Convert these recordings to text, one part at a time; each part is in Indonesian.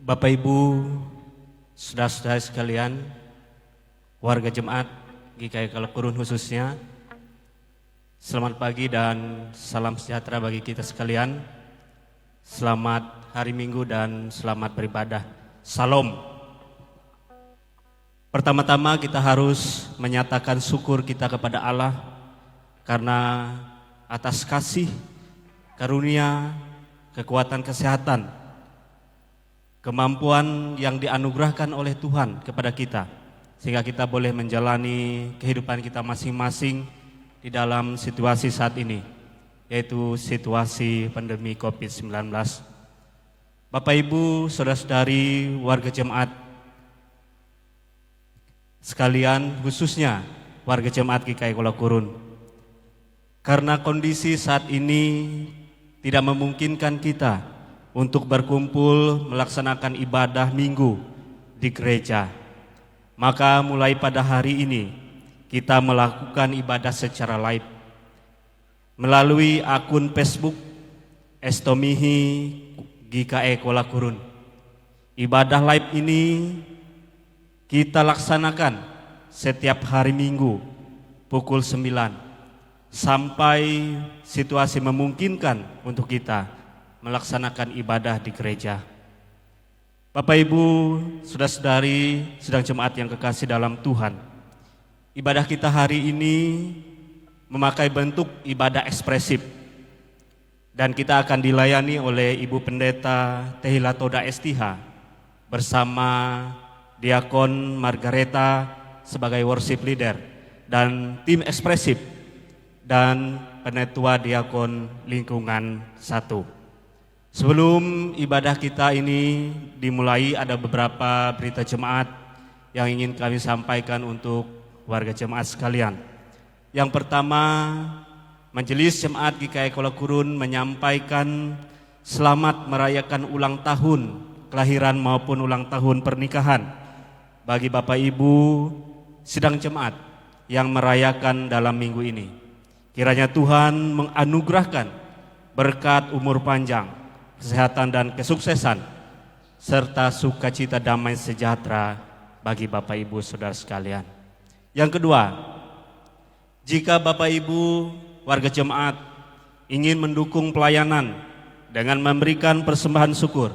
Bapak Ibu, saudara-saudara sekalian, warga jemaat GKI Kolakurun khususnya, selamat pagi dan salam sejahtera bagi kita sekalian. Selamat hari Minggu dan selamat beribadah. Salam. Pertama-tama kita harus menyatakan syukur kita kepada Allah karena atas kasih, karunia, kekuatan kesehatan, kemampuan yang dianugerahkan oleh Tuhan kepada kita, sehingga kita boleh menjalani kehidupan kita masing-masing di dalam situasi saat ini, yaitu situasi pandemi COVID-19. Bapak Ibu, saudara-saudari, warga jemaat sekalian, khususnya warga jemaat GKI Kolakurun, karena kondisi saat ini tidak memungkinkan kita untuk berkumpul melaksanakan ibadah minggu di gereja, maka mulai pada hari ini kita melakukan ibadah secara live melalui akun Facebook Estomihi GKI Kolakurun. Ibadah live ini kita laksanakan setiap hari Minggu pukul 9 sampai situasi memungkinkan untuk kita melaksanakan ibadah di gereja. Bapak Ibu, saudara-saudari, sedang jemaat yang kekasih dalam Tuhan, ibadah kita hari ini memakai bentuk ibadah ekspresif, dan kita akan dilayani oleh Ibu Pendeta Tehila Toda STH bersama Diakon Margareta sebagai worship leader dan tim ekspresif dan Penetua Diakon Lingkungan 1. Sebelum ibadah kita ini dimulai, ada beberapa berita jemaat yang ingin kami sampaikan untuk warga jemaat sekalian. Yang pertama, Majelis Jemaat GKI Kolakurun menyampaikan selamat merayakan ulang tahun kelahiran maupun ulang tahun pernikahan bagi Bapak Ibu sidang jemaat yang merayakan dalam minggu ini. Kiranya Tuhan menganugerahkan berkat umur panjang, kesehatan dan kesuksesan, serta sukacita damai sejahtera bagi Bapak Ibu saudara sekalian. Yang kedua, jika Bapak Ibu warga jemaat ingin mendukung pelayanan dengan memberikan persembahan syukur,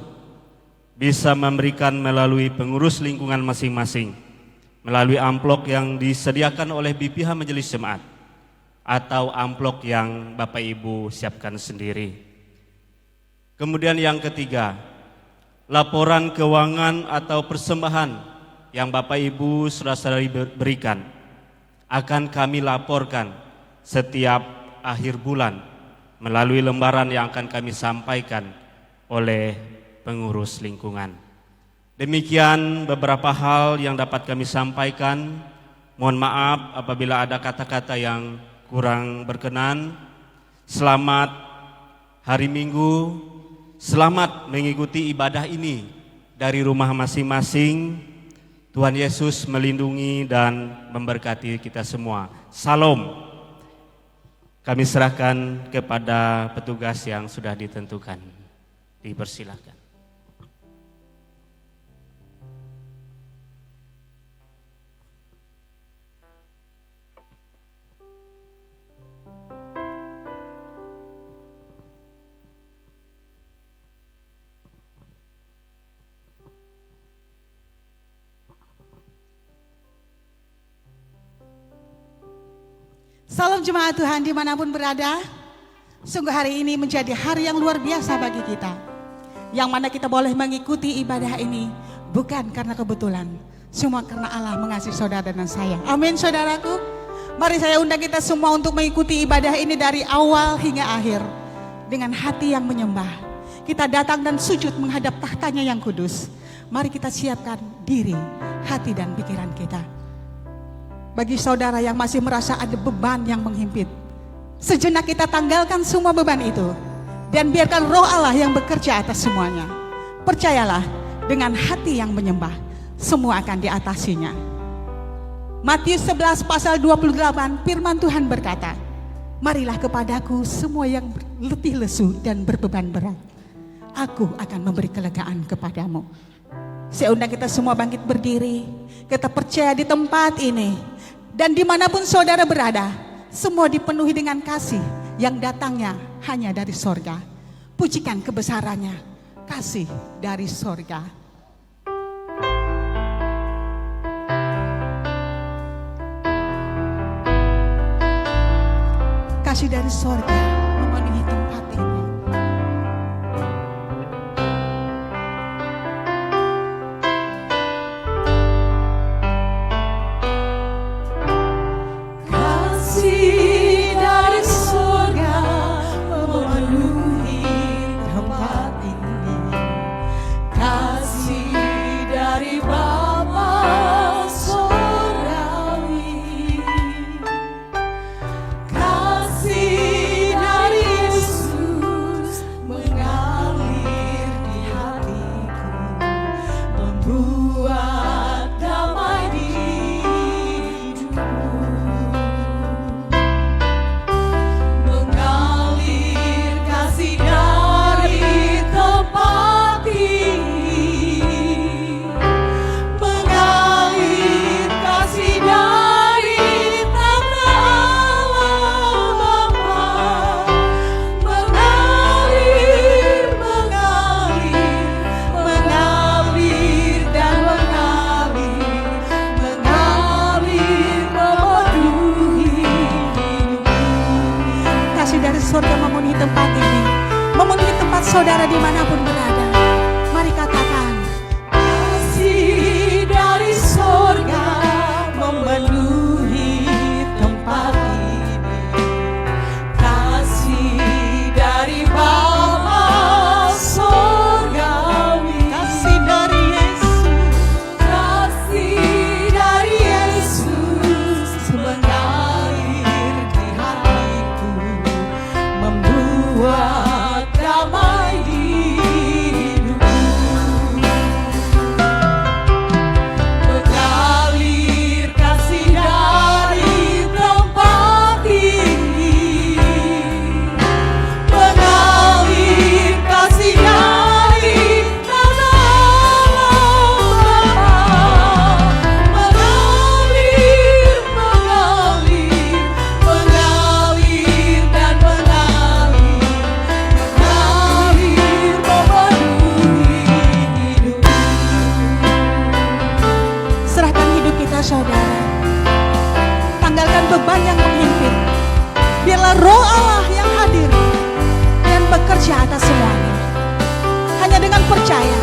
bisa memberikan melalui pengurus lingkungan masing-masing, melalui amplop yang disediakan oleh BPH Majelis Jemaat, atau amplop yang Bapak Ibu siapkan sendiri. Kemudian yang ketiga, laporan keuangan atau persembahan yang Bapak Ibu saudara-saudari berikan akan kami laporkan setiap akhir bulan melalui lembaran yang akan kami sampaikan oleh pengurus lingkungan. Demikian beberapa hal yang dapat kami sampaikan. Mohon maaf apabila ada kata-kata yang kurang berkenan. Selamat hari Minggu. Selamat mengikuti ibadah ini dari rumah masing-masing. Tuhan Yesus melindungi dan memberkati kita semua. Salam. Kami serahkan kepada petugas yang sudah ditentukan. Dipersilakan. Salam jemaat Tuhan dimanapun berada. Sungguh hari ini menjadi hari yang luar biasa bagi kita, yang mana kita boleh mengikuti ibadah ini bukan karena kebetulan, semua karena Allah mengasihi saudara dan saya. Amin saudaraku. Mari saya undang kita semua untuk mengikuti ibadah ini dari awal hingga akhir dengan hati yang menyembah. Kita datang dan sujud menghadap tahtanya yang kudus. Mari kita siapkan diri, hati dan pikiran kita. Bagi saudara yang masih merasa ada beban yang menghimpit, sejenak kita tanggalkan semua beban itu dan biarkan Roh Allah yang bekerja atas semuanya. Percayalah, dengan hati yang menyembah, semua akan diatasinya. Matius 11 pasal 28, firman Tuhan berkata, marilah kepadaku semua yang letih lesu dan berbeban berat. aku akan memberi kelegaan kepadamu. Saya undang kita semua bangkit berdiri. Kita percaya di tempat ini dan dimanapun saudara berada, semua dipenuhi dengan kasih yang datangnya hanya dari sorga. Pujikan kebesarannya, kasih dari sorga. Kasih dari sorga memenuhi tempat ini. Kasih dari sorga memenuhi tempat ini. Kasih dari Bapa sorgawi. Kasih dari Yesus mengalir di hatiku, membuat damai di hidupku. Mengalir kasih dari tempat ini, mengalir kasih dari tanah Allah Bapa, mengalir, mengalir, mengalir dan mengalir, mengalir memenuhi hidupku. Kasih dari surga memenuhi tempat ini, memenuhi tempat saudara dimanapun berada. Mari katakan, Kasih dari sorga memenuhi tempat ini. Kasih dari Bapa sorgawi. kasih dari Yesus. Kasih dari Yesus mengalir di hatiku, membuat damai di hidupku. Mengalir kasih dari tempat ini, mengalir kasih dari tanah Allah Bapa, mengalir, mengalir, mengalir dan mengalir, mengalir memenuhi hidupku. Serahkan hidup kita saudara. Tanggalkan beban yang menghimpit. Biarlah roh Allah yang hadir dan bekerja atas semuanya. Hanya dengan percaya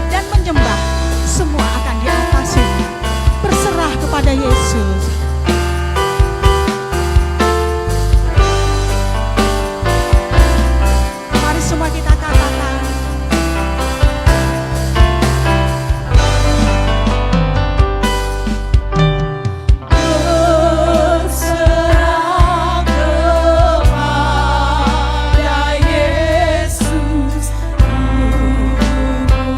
dan menyembah, semua akan diatasi. Berserah kepada Yesus. Mari semua kita katakan, Berserah kepada Yesus, ku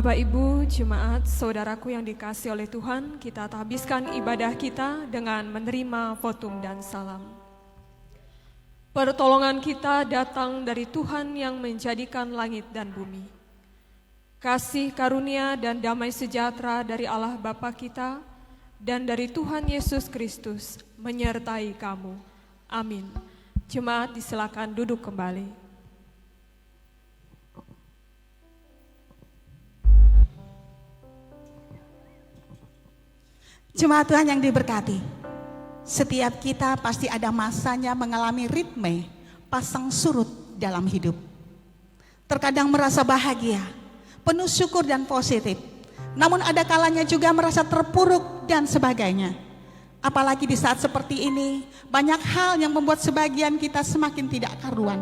Bapak, Ibu, jemaat, saudaraku yang dikasihi oleh Tuhan, kita habiskan ibadah kita dengan menerima votum dan salam. Pertolongan kita datang dari Tuhan yang menjadikan langit dan bumi. Kasih karunia dan damai sejahtera dari Allah Bapa kita dan dari Tuhan Yesus Kristus menyertai kamu. Amin. Jemaat disilakan duduk kembali. Jemaat Tuhan yang diberkati, setiap kita pasti ada masanya mengalami ritme pasang surut dalam hidup. Terkadang merasa bahagia, penuh syukur dan positif. Namun ada kalanya juga merasa terpuruk dan sebagainya. Apalagi di saat seperti ini, banyak hal yang membuat sebagian kita semakin tidak karuan.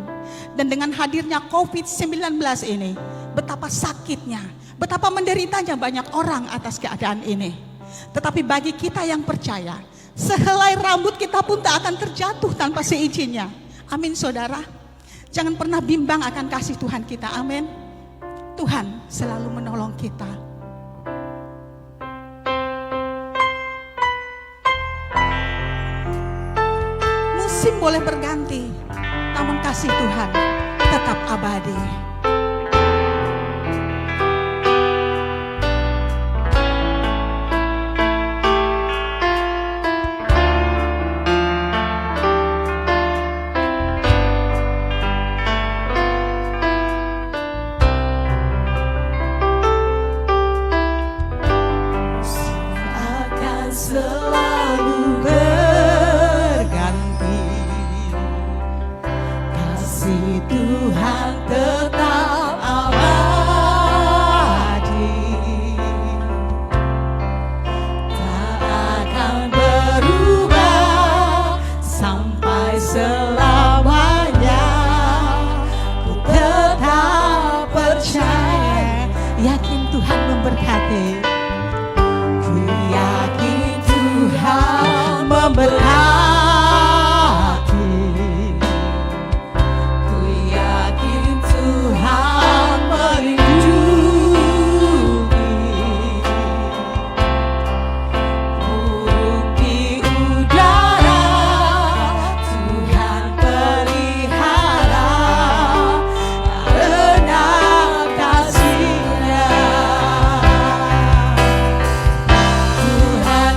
Dan dengan hadirnya COVID-19 ini, betapa sakitnya, betapa menderitanya banyak orang atas keadaan ini. Tetapi bagi kita yang percaya, sehelai rambut kita pun tak akan terjatuh tanpa seizinnya. Amin saudara. Jangan pernah bimbang akan kasih Tuhan kita. Amin. Tuhan selalu menolong kita. Musim boleh berganti, namun kasih Tuhan tetap abadi. Selalu berganti, kasih Tuhan tetap abadi, tak akan berubah sampai selamanya. Ku tetap percaya, yakin Tuhan memberkati. Tuhan memberkati, ku yakin Tuhan melindungi. Burung di udara Tuhan pelihara karena kasih-Nya. Tuhan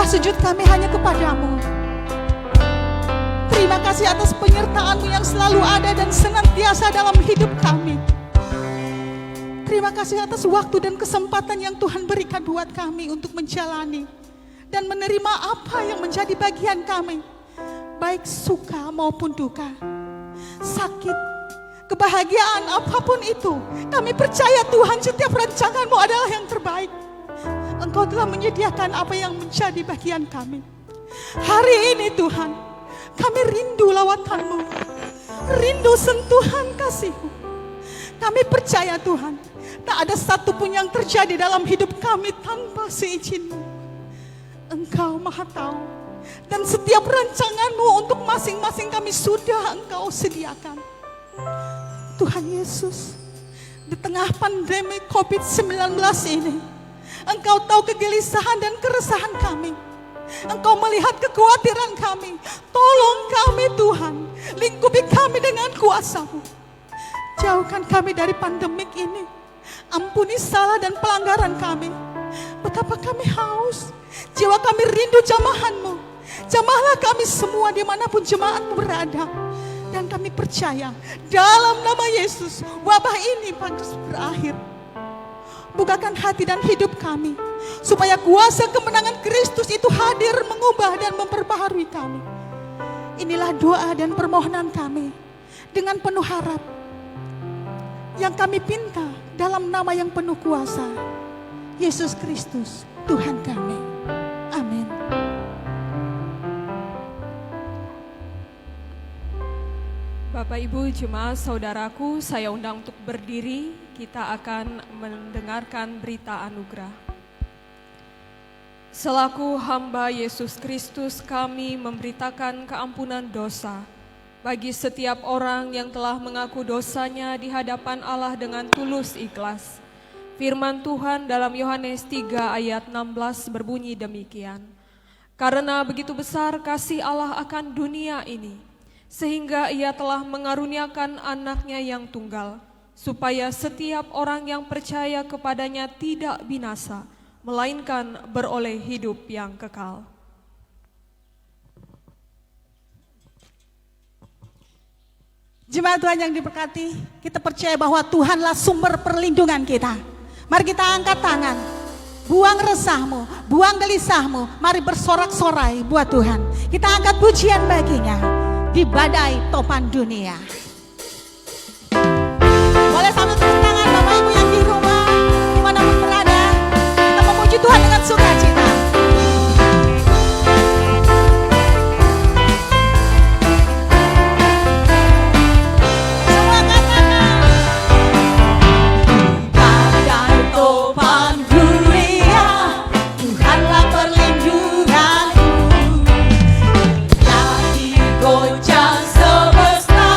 sujud kami hanya kepadamu. Terima kasih atas penyertaan-Mu yang selalu ada dan senantiasa dalam hidup kami. Terima kasih atas waktu dan kesempatan yang Tuhan berikan buat kami untuk menjalani dan menerima apa yang menjadi bagian kami, baik suka maupun duka, sakit, kebahagiaan, apapun itu. Kami percaya Tuhan, setiap rancangan-Mu adalah yang terbaik. Engkau telah menyediakan apa yang menjadi bagian kami. Hari ini Tuhan, kami rindu lawatan-Mu, rindu sentuhan kasih-Mu. Kami percaya Tuhan, tak ada satupun yang terjadi dalam hidup kami tanpa seizin-Mu. Engkau Maha Tahu, dan setiap rancangan-Mu untuk masing-masing kami sudah Engkau sediakan. Tuhan Yesus, di tengah pandemi COVID-19 ini, Engkau tahu kegelisahan dan keresahan kami. Engkau melihat kekhawatiran kami. Tolong kami Tuhan, lingkupi kami dengan kuasa-Mu. Jauhkan kami dari pandemik ini. Ampuni salah dan pelanggaran kami. Betapa kami haus, jiwa kami rindu jamahan-Mu. Jamahlah kami semua dimanapun jemaat-Mu berada. Dan kami percaya dalam nama Yesus wabah ini harus berakhir. Bukakan hati dan hidup kami, supaya kuasa kemenangan Kristus itu hadir mengubah dan memperbaharui kami. Inilah doa dan permohonan kami dengan penuh harap yang kami pinta dalam nama yang penuh kuasa, Yesus Kristus Tuhan kami. Amin. Bapak Ibu jemaat saudaraku, saya undang untuk berdiri. Kita akan mendengarkan berita anugerah. Selaku hamba Yesus Kristus, kami memberitakan keampunan dosa bagi setiap orang yang telah mengaku dosanya di hadapan Allah dengan tulus ikhlas. Firman Tuhan dalam Yohanes 3 ayat 16 berbunyi demikian. Karena begitu besar kasih Allah akan dunia ini, sehingga Ia telah mengaruniakan anaknya yang tunggal, supaya setiap orang yang percaya kepadanya tidak binasa, melainkan beroleh hidup yang kekal. Jemaat Tuhan yang diberkati, kita percaya bahwa Tuhanlah sumber perlindungan kita. Mari kita angkat tangan, buang resahmu, buang gelisahmu, mari bersorak-sorai buat Tuhan. Kita angkat pujian baginya di badai topan dunia. Boleh sambil tepuk tangan Bapak Ibu yang di rumah, dimanapun berada, kita memuji Tuhan dengan sukacita. Badai topan dunia, Tuhanlah perlindunganku. Yang digoncang semesta,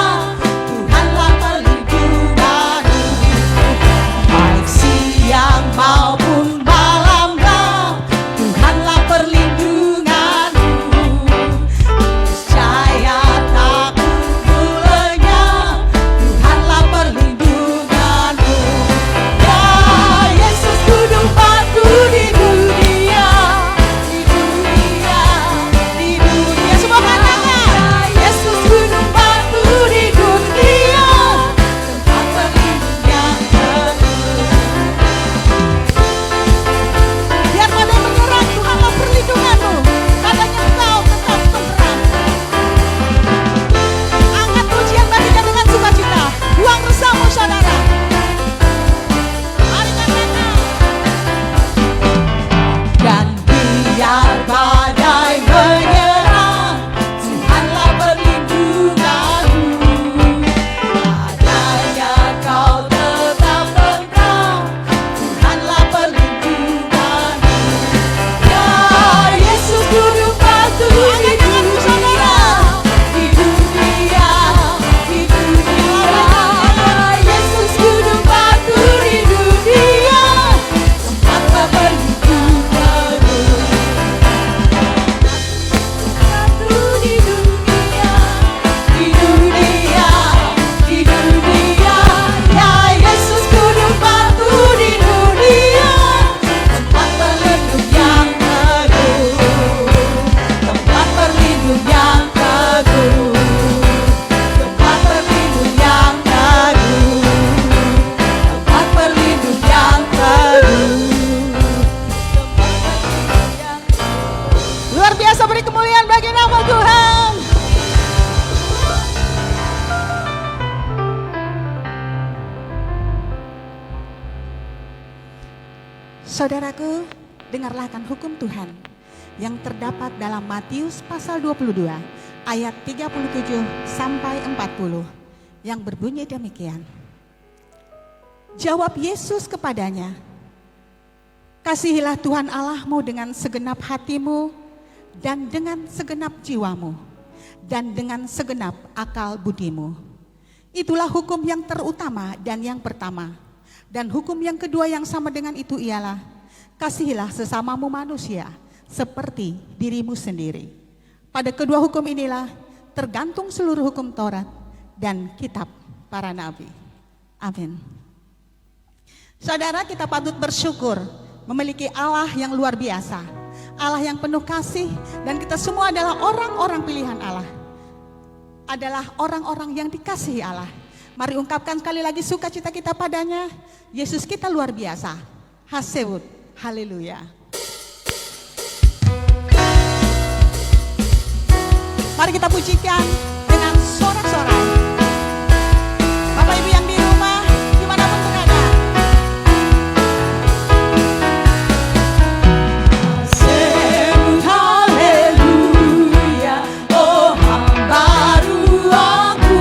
beri kemuliaan bagi nama Tuhan. Saudaraku, dengarlah akan hukum Tuhan yang terdapat dalam Matius pasal 22 ayat 37 sampai 40 yang berbunyi demikian. Jawab Yesus kepadanya, kasihilah Tuhan Allahmu dengan segenap hatimu dan dengan segenap jiwamu dan dengan segenap akal budimu. Itulah hukum yang terutama dan yang pertama. Dan hukum yang kedua yang sama dengan itu ialah, kasihilah sesamamu manusia seperti dirimu sendiri. Pada kedua hukum inilah tergantung seluruh hukum Taurat dan kitab para nabi. Amin. Saudara, kita patut bersyukur memiliki Allah yang luar biasa, Allah yang penuh kasih, dan kita semua adalah orang-orang pilihan Allah, adalah orang-orang yang dikasihi Allah. Mari ungkapkan sekali lagi sukacita kita padanya. Yesus kita luar biasa. Hasebut, haleluya. Mari kita pujikan dengan sorak-sorai. Bapak Ibu yang di rumah, dimanapun berada. Sebut haleluya, oh hamba ruangku,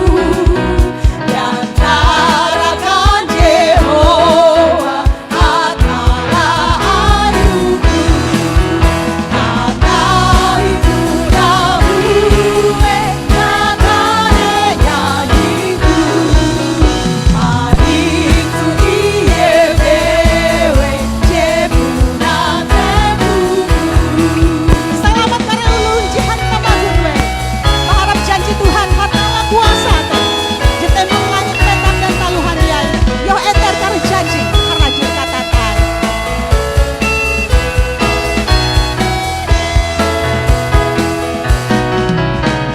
dan tarakan Yehova adalah ayuku, karena itu Yahweh Selamat karena lulunjihan nama gue. Mengharap janji Tuhan karena Allah kuasa. Jetembung langit petak dan taluhan yai. Yo eter karena janji karena jirkatatan.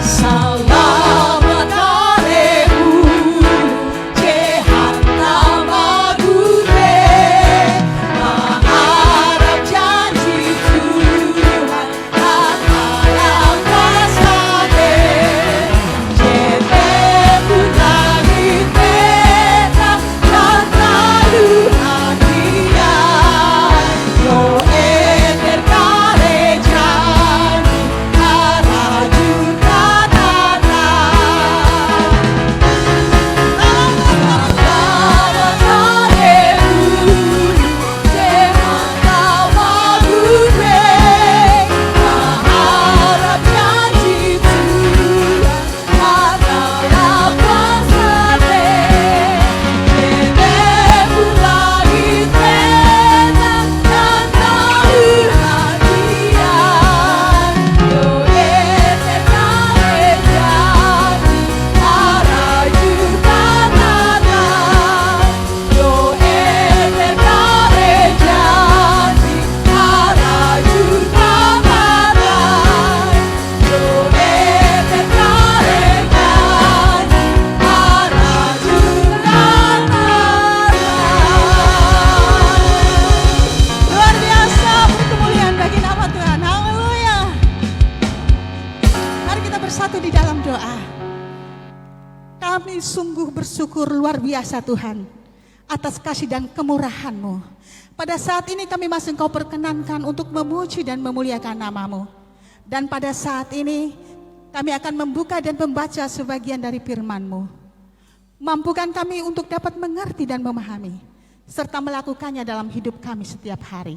Selamat karebu Jehan nama gue, mengharap janji Tuhan adalah kuasa-Nya. Jetembung langit petak dan taluhan Dia, yo eter kare janji araju Luar biasa, beri kemuliaan bagi nama Tuhan. Haleluya. Mari kita bersatu di dalam doa. Kami sungguh bersyukur luar biasa Tuhan atas kasih dan kemurahan-Mu. Pada saat ini kami masih Engkau perkenankan untuk memuji dan memuliakan nama-Mu. Dan pada saat ini kami akan membuka dan membaca sebagian dari firman-Mu. Mampukan kami untuk dapat mengerti dan memahami, serta melakukannya dalam hidup kami setiap hari.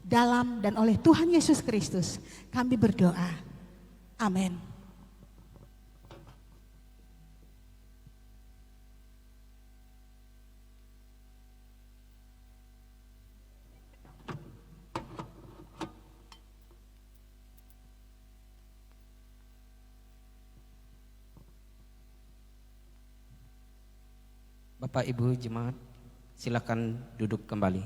Dalam dan oleh Tuhan Yesus Kristus kami berdoa. Amin. Bapak Ibu jemaat, silakan duduk kembali.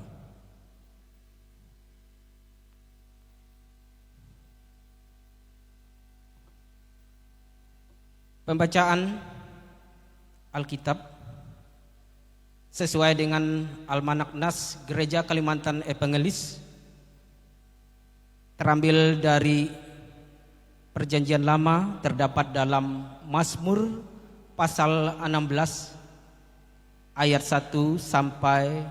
Pembacaan Alkitab sesuai dengan Almanak Nas Gereja Kalimantan Evangelis terambil dari Perjanjian Lama terdapat dalam Mazmur pasal 16 ayat 1 sampai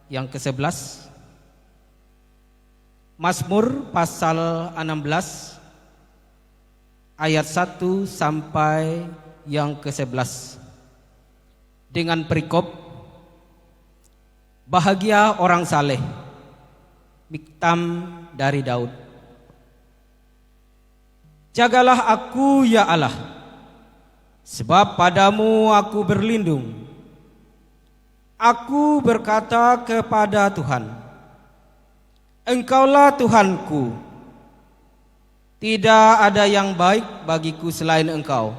yang ke-11. Mazmur pasal 16 ayat 1 sampai yang ke-11 dengan perikop bahagia orang saleh, Miktam dari Daud. Jagalah aku ya Allah, sebab padamu aku berlindung. Aku berkata kepada Tuhan, Engkaulah Tuhanku, tidak ada yang baik bagiku selain Engkau.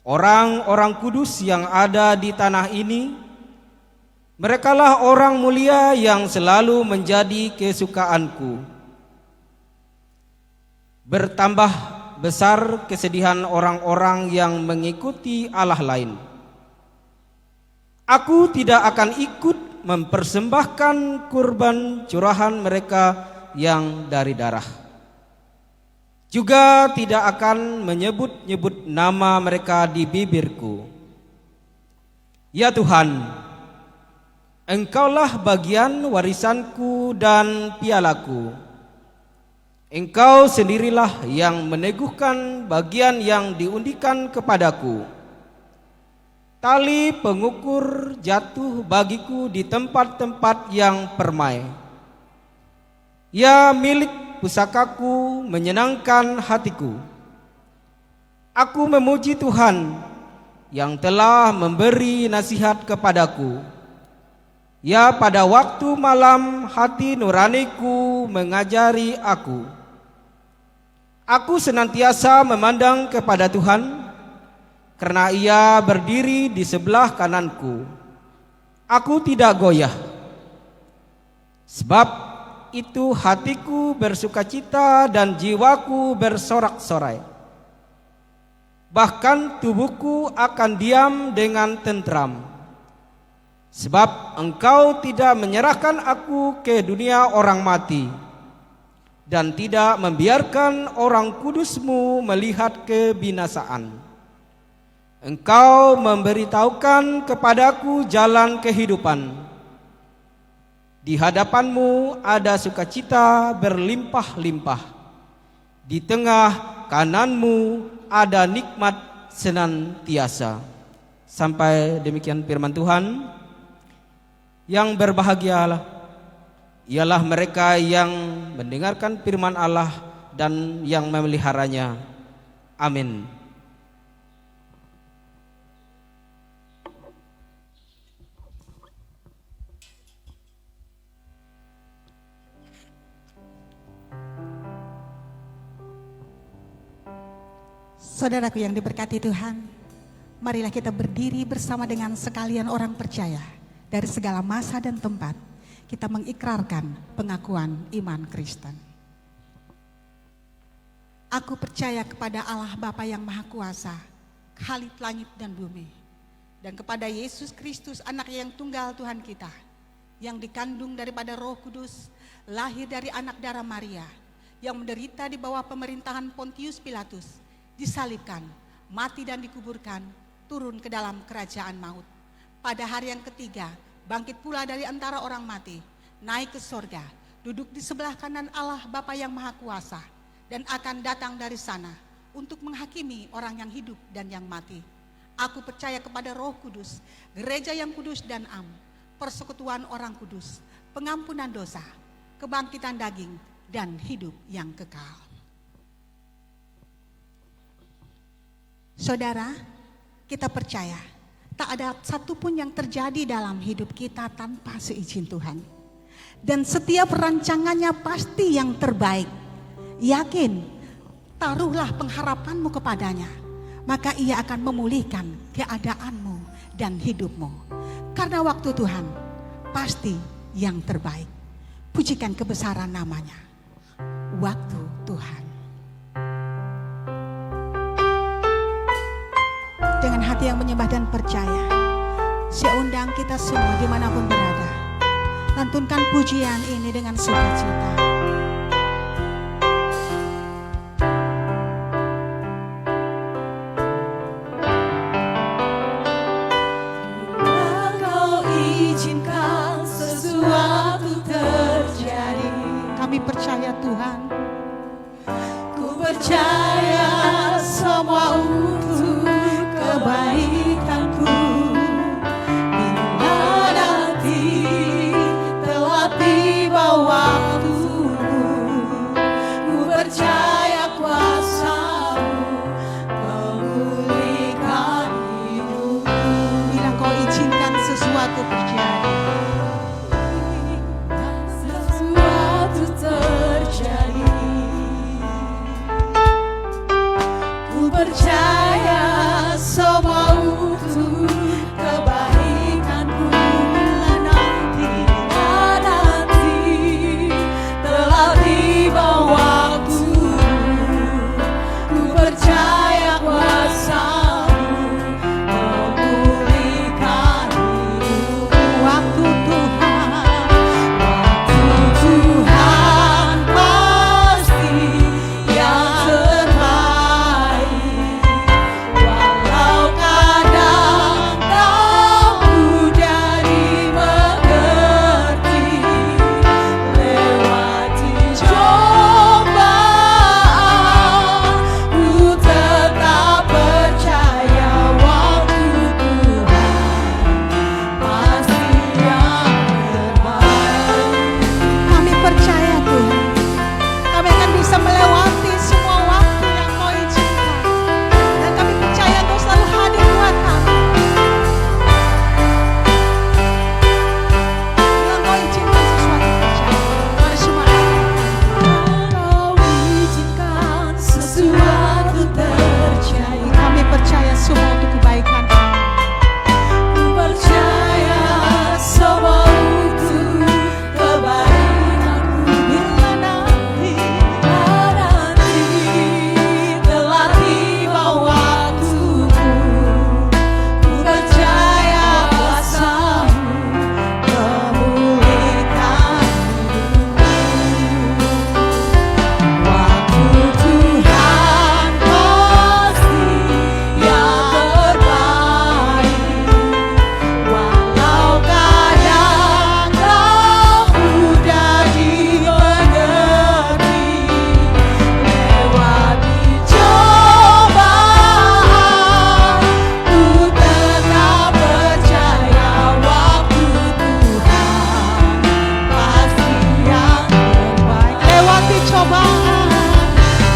Orang-orang kudus yang ada di tanah ini, merekalah orang mulia yang selalu menjadi kesukaanku. Bertambah besar kesedihan orang-orang yang mengikuti Allah lain. Aku tidak akan ikut mempersembahkan kurban curahan mereka yang dari darah. Juga tidak akan menyebut-nyebut nama mereka di bibirku. Ya Tuhan, Engkaulah bagian warisanku dan pialaku. Engkau sendirilah yang meneguhkan bagian yang diundikan kepadaku. Tali pengukur jatuh bagiku di tempat-tempat yang permai. Ya milik pusakaku menyenangkan hatiku. Aku memuji Tuhan yang telah memberi nasihat kepadaku. Ya pada waktu malam hati nuraniku mengajari aku. Aku senantiasa memandang kepada Tuhan, karena Ia berdiri di sebelah kananku. Aku tidak goyah. Sebab itu hatiku bersukacita dan jiwaku bersorak-sorai. Bahkan tubuhku akan diam dengan tentram. Sebab Engkau tidak menyerahkan aku ke dunia orang mati, dan tidak membiarkan orang kudus-Mu melihat kebinasaan. Engkau memberitahukan kepadaku jalan kehidupan. Di hadapan-Mu ada sukacita berlimpah-limpah. Di tengah kanan-Mu ada nikmat senantiasa. Sampai demikian firman Tuhan. Yang berbahagialah ialah mereka yang mendengarkan firman Allah dan yang memeliharanya. Amin. Saudaraku yang diberkati Tuhan, marilah kita berdiri bersama dengan sekalian orang percaya dari segala masa dan tempat. Kita mengikrarkan pengakuan iman Kristen. Aku percaya kepada Allah Bapa yang Maha Kuasa, Khalik langit dan bumi, dan kepada Yesus Kristus, anak yang tunggal Tuhan kita, yang dikandung daripada Roh Kudus, lahir dari anak darah Maria, yang menderita di bawah pemerintahan Pontius Pilatus, disalibkan, mati dan dikuburkan, turun ke dalam kerajaan maut. Pada hari yang ketiga, bangkit pula dari antara orang mati, naik ke sorga, duduk di sebelah kanan Allah Bapa yang Maha Kuasa, dan akan datang dari sana untuk menghakimi orang yang hidup dan yang mati. Aku percaya kepada Roh Kudus, gereja yang kudus dan am, persekutuan orang kudus, pengampunan dosa, kebangkitan daging, dan hidup yang kekal. Saudara, kita percaya tak ada satupun yang terjadi dalam hidup kita tanpa seizin Tuhan. Dan setiap rancangannya pasti yang terbaik. Yakin, taruhlah pengharapanmu kepadanya, maka Ia akan memulihkan keadaanmu dan hidupmu. Karena waktu Tuhan pasti yang terbaik. Pujikan kebesaran namanya. Waktu Tuhan. Dengan hati yang menyembah dan percaya, saya undang kita semua dimanapun berada, lantunkan pujian ini dengan sukacita. percaya semua untuk kebaikanku. Bila nanti telah tiba waktumu, ku percaya kuasa-Mu memulihkan hidup. Bila Kau izinkan sesuatu terjadi, Sesuatu terjadi, ku percaya semua untuk kebaikanku. Bila nanti telah tiba waktumu, ku percaya kuasa-Mu memulihkan hidup. waktu Tuhan, Waktu Tuhan pasti yang terbaik. Walau kadang tak mudah dimengerti, lewati cobaan, ku tetap percaya waktu Tuhan pasti yang terbaik. kami percaya Tuhan, kami akan bisa melewati semua waktu yang Kau izinkan. Dan kami percaya Kau selalu hadir buat kami. Bila Kau izinkan sesuatu terjadi, mari semua Kau izinkan sesuatu terjadi, kami percaya semua untuk kebaikan kami. ku percaya semua untuk kebaikanku. Bila nanti telah tiba waktuku, ku percaya kuasa-Mu memulihkan hidupku. Waktu Tuhan pasti yang terbaik. Walau kadang tak mudah dimengerti, lewati cobaan, ku tetap percaya waktu Tuhan pasti yang terbaik. Lewati cobaan,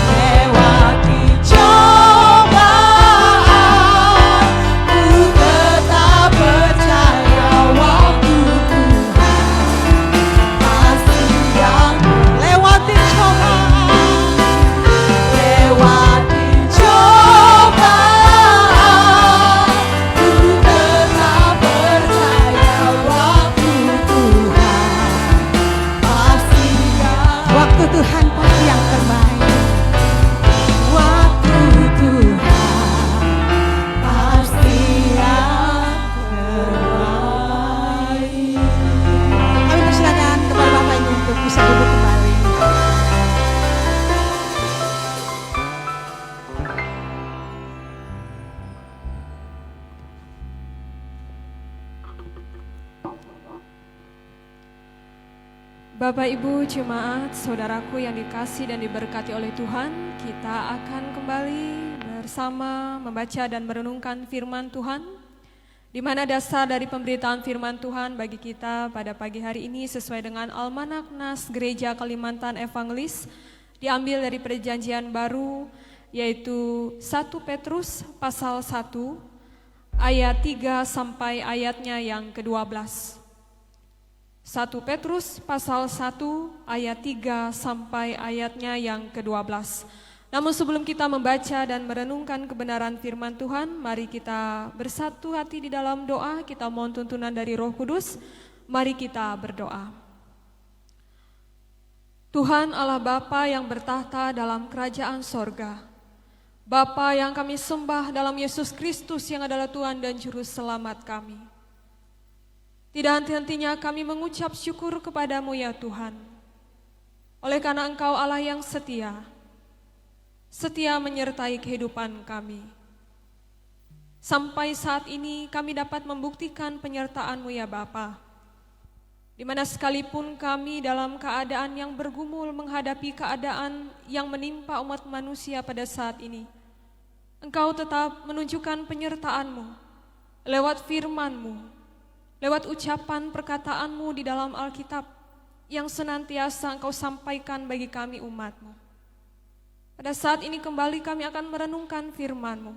Lewati cobaan, ku tetap percaya waktu Tuhan pasti yang lewati cobaan, lewati cobaan, ku tetap percaya waktu Tuhan pasti yang waktu Tuhan pasti yang terbaik. waktu Tuhan pasti yang terbaik. Kami persilakan kepada Bapak Ibu untuk bisa duduk kembali. Bapak Ibu jemaat, saudaraku yang dikasih dan diberkati oleh Tuhan, kita akan kembali bersama membaca dan merenungkan firman Tuhan, di mana dasar dari pemberitaan firman Tuhan bagi kita pada pagi hari ini sesuai dengan Almanak Nas Gereja Kalimantan Evangelis, diambil dari Perjanjian Baru, yaitu 1 Petrus pasal 1 ayat 3 sampai ayatnya yang ke-12. 1 Petrus pasal 1 ayat 3 sampai ayatnya yang ke-12. Namun sebelum kita membaca dan merenungkan kebenaran firman Tuhan, mari kita bersatu hati di dalam doa, kita mohon tuntunan dari Roh Kudus. Mari kita berdoa. Tuhan Allah Bapa yang bertahta dalam kerajaan sorga, Bapa yang kami sembah dalam Yesus Kristus yang adalah Tuhan dan Juru Selamat kami. Tidak henti-hentinya kami mengucap syukur kepadamu ya Tuhan, oleh karena Engkau Allah yang setia menyertai kehidupan kami. Sampai saat ini kami dapat membuktikan penyertaan-Mu ya Bapa. di mana sekalipun kami dalam keadaan yang bergumul menghadapi keadaan yang menimpa umat manusia pada saat ini, Engkau tetap menunjukkan penyertaan-Mu lewat firman-Mu, lewat ucapan perkataan-Mu di dalam Alkitab yang senantiasa Engkau sampaikan bagi kami umat-Mu. Pada saat ini kembali kami akan merenungkan firman-Mu.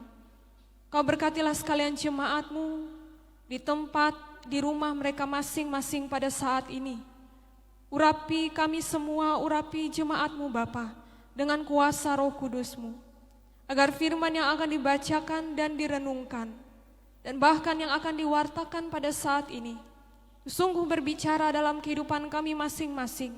Kau berkatilah sekalian jemaat-Mu di tempat, di rumah mereka masing-masing pada saat ini. Urapi kami semua, urapi jemaat-Mu Bapa dengan kuasa Roh Kudus-Mu, agar firman yang akan dibacakan dan direnungkan, dan bahkan yang akan diwartakan pada saat ini, sungguh berbicara dalam kehidupan kami masing-masing,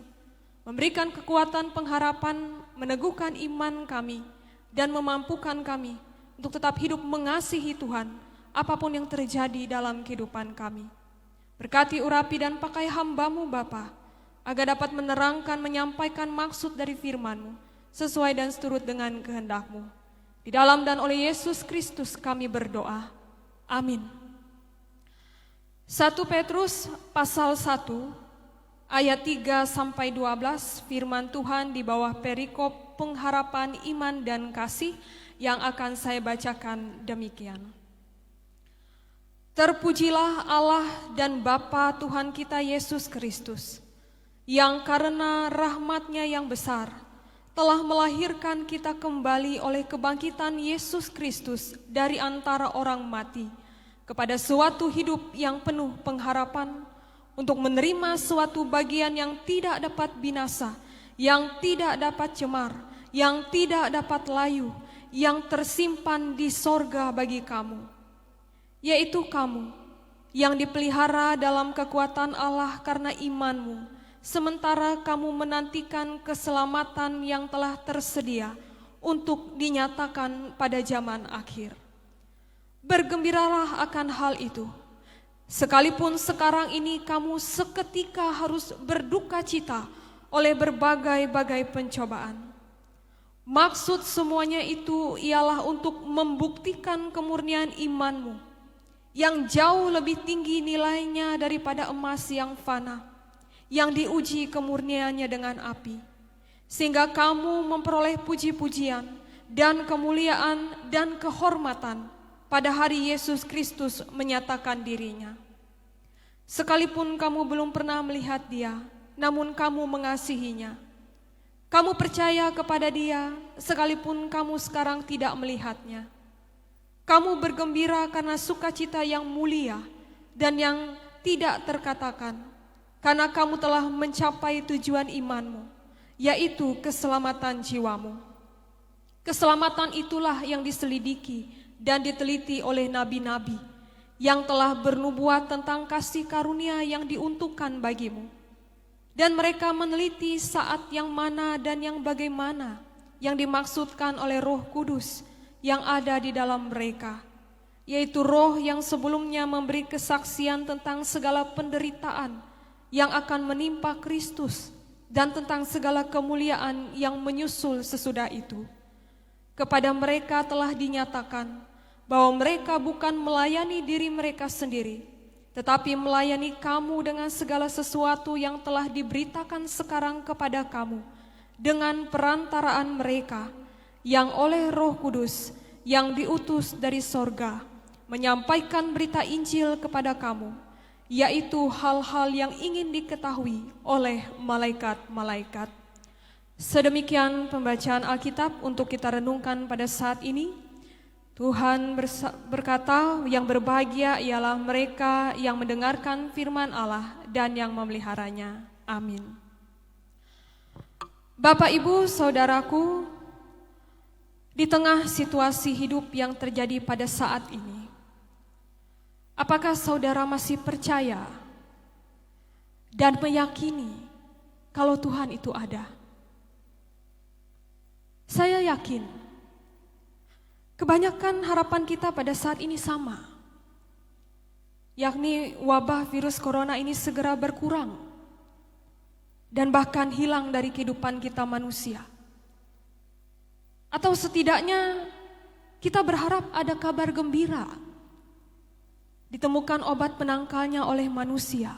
memberikan kekuatan pengharapan, meneguhkan iman kami, dan memampukan kami untuk tetap hidup mengasihi Tuhan, apapun yang terjadi dalam kehidupan kami. Berkati, urapi, dan pakai hamba-Mu Bapa, agar dapat menerangkan, menyampaikan maksud dari firman-Mu, sesuai dan seturut dengan kehendak-Mu. Di dalam dan oleh Yesus Kristus kami berdoa. Amin. 1 Petrus pasal 1 ayat 3 sampai 12, firman Tuhan di bawah perikop pengharapan iman dan kasih yang akan saya bacakan demikian. Terpujilah Allah dan Bapa Tuhan kita Yesus Kristus, yang karena rahmat-Nya yang besar telah melahirkan kita kembali oleh kebangkitan Yesus Kristus dari antara orang mati kepada suatu hidup yang penuh pengharapan, untuk menerima suatu bagian yang tidak dapat binasa, yang tidak dapat cemar, yang tidak dapat layu, yang tersimpan di sorga bagi kamu, yaitu kamu yang dipelihara dalam kekuatan Allah karena imanmu, sementara kamu menantikan keselamatan yang telah tersedia untuk dinyatakan pada zaman akhir. Bergembiralah akan hal itu, sekalipun sekarang ini kamu seketika harus berduka cita oleh berbagai-bagai pencobaan. Maksud semuanya itu ialah untuk membuktikan kemurnian imanmu, yang jauh lebih tinggi nilainya daripada emas yang fana, yang diuji kemurniannya dengan api, sehingga kamu memperoleh puji-pujian dan kemuliaan dan kehormatan pada hari Yesus Kristus menyatakan dirinya. Sekalipun kamu belum pernah melihat Dia, namun kamu mengasihinya. Kamu percaya kepada Dia, sekalipun kamu sekarang tidak melihatnya. Kamu bergembira karena sukacita yang mulia dan yang tidak terkatakan, karena kamu telah mencapai tujuan imanmu, yaitu keselamatan jiwamu. Keselamatan itulah yang diselidiki dan diteliti oleh nabi-nabi yang telah bernubuat tentang kasih karunia yang diuntukkan bagimu. Dan mereka meneliti saat yang mana dan yang bagaimana yang dimaksudkan oleh Roh Kudus yang ada di dalam mereka, yaitu Roh yang sebelumnya memberi kesaksian tentang segala penderitaan yang akan menimpa Kristus dan tentang segala kemuliaan yang menyusul sesudah itu. Kepada mereka telah dinyatakan bahwa mereka bukan melayani diri mereka sendiri, tetapi melayani kamu dengan segala sesuatu yang telah diberitakan sekarang kepada kamu dengan perantaraan mereka, yang oleh Roh Kudus yang diutus dari sorga menyampaikan berita Injil kepada kamu, yaitu hal-hal yang ingin diketahui oleh malaikat-malaikat. Sedemikian pembacaan Alkitab untuk kita renungkan pada saat ini. Tuhan berkata, yang berbahagia ialah mereka yang mendengarkan firman Allah dan yang memeliharanya. Amin. Bapak, Ibu, Saudaraku, di tengah situasi hidup yang terjadi pada saat ini, apakah saudara masih percaya dan meyakini kalau Tuhan itu ada? Saya yakin kebanyakan harapan kita pada saat ini sama, yakni wabah virus corona ini segera berkurang dan bahkan hilang dari kehidupan kita manusia. Atau setidaknya kita berharap ada kabar gembira, ditemukan obat penangkalnya oleh manusia.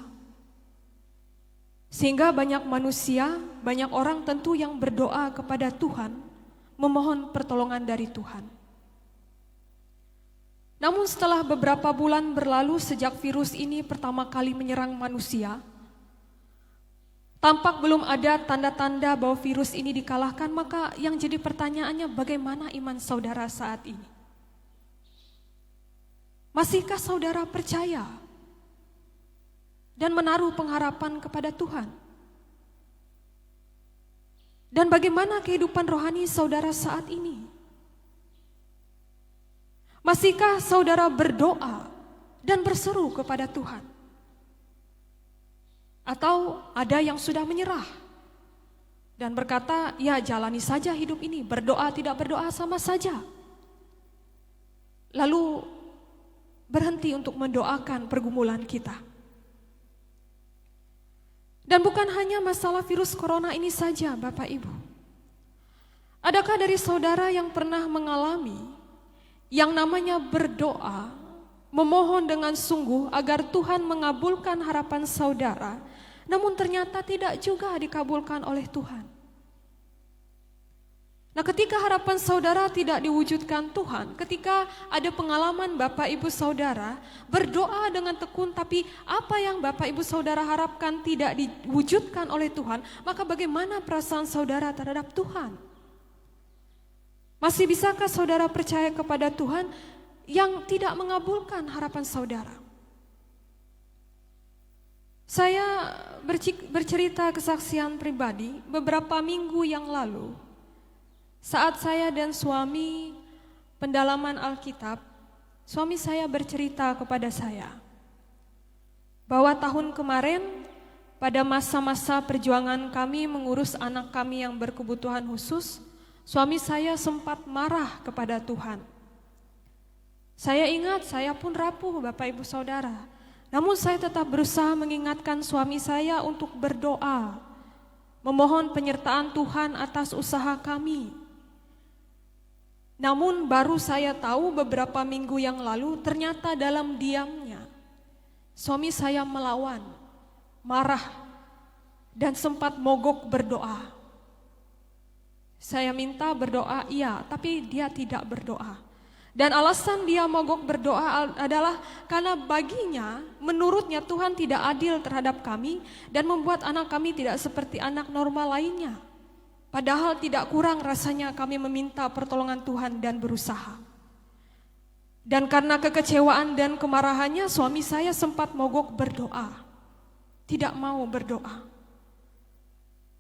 Sehingga banyak manusia, banyak orang tentu yang berdoa kepada Tuhan, memohon pertolongan dari Tuhan. Namun setelah beberapa bulan berlalu sejak virus ini pertama kali menyerang manusia, tampak belum ada tanda-tanda bahwa virus ini dikalahkan, maka yang jadi pertanyaannya bagaimana iman saudara saat ini? Masihkah saudara percaya dan menaruh pengharapan kepada Tuhan? Dan bagaimana kehidupan rohani saudara saat ini? Masihkah saudara berdoa dan berseru kepada Tuhan? Atau ada yang sudah menyerah dan berkata, ya jalani saja hidup ini, berdoa tidak berdoa sama saja. Lalu berhenti untuk mendoakan pergumulan kita. Dan bukan hanya masalah virus corona ini saja, Bapak Ibu. Adakah dari saudara yang pernah mengalami yang namanya berdoa, memohon dengan sungguh agar Tuhan mengabulkan harapan saudara, namun ternyata tidak juga dikabulkan oleh Tuhan? Nah, ketika harapan saudara tidak diwujudkan Tuhan, ketika ada pengalaman Bapak Ibu Saudara berdoa dengan tekun tapi apa yang Bapak Ibu Saudara harapkan tidak diwujudkan oleh Tuhan, maka bagaimana perasaan saudara terhadap Tuhan? Masih bisakah saudara percaya kepada Tuhan yang tidak mengabulkan harapan saudara? Saya bercerita kesaksian pribadi beberapa minggu yang lalu. Saat saya dan suami pendalaman Alkitab, suami saya bercerita kepada saya bahwa tahun kemarin pada masa-masa perjuangan kami mengurus anak kami yang berkebutuhan khusus, suami saya sempat marah kepada Tuhan. Saya ingat saya pun rapuh Bapak Ibu Saudara, namun saya tetap berusaha mengingatkan suami saya untuk berdoa, memohon penyertaan Tuhan atas usaha kami. Namun baru saya tahu beberapa minggu yang lalu ternyata dalam diamnya suami saya melawan, marah dan sempat mogok berdoa. Saya minta berdoa iya, tapi dia tidak berdoa. Dan alasan dia mogok berdoa adalah karena baginya, menurutnya Tuhan tidak adil terhadap kami dan membuat anak kami tidak seperti anak normal lainnya. Padahal tidak kurang rasanya kami meminta pertolongan Tuhan dan berusaha. Dan karena kekecewaan dan kemarahannya suami saya sempat mogok berdoa. Tidak mau berdoa.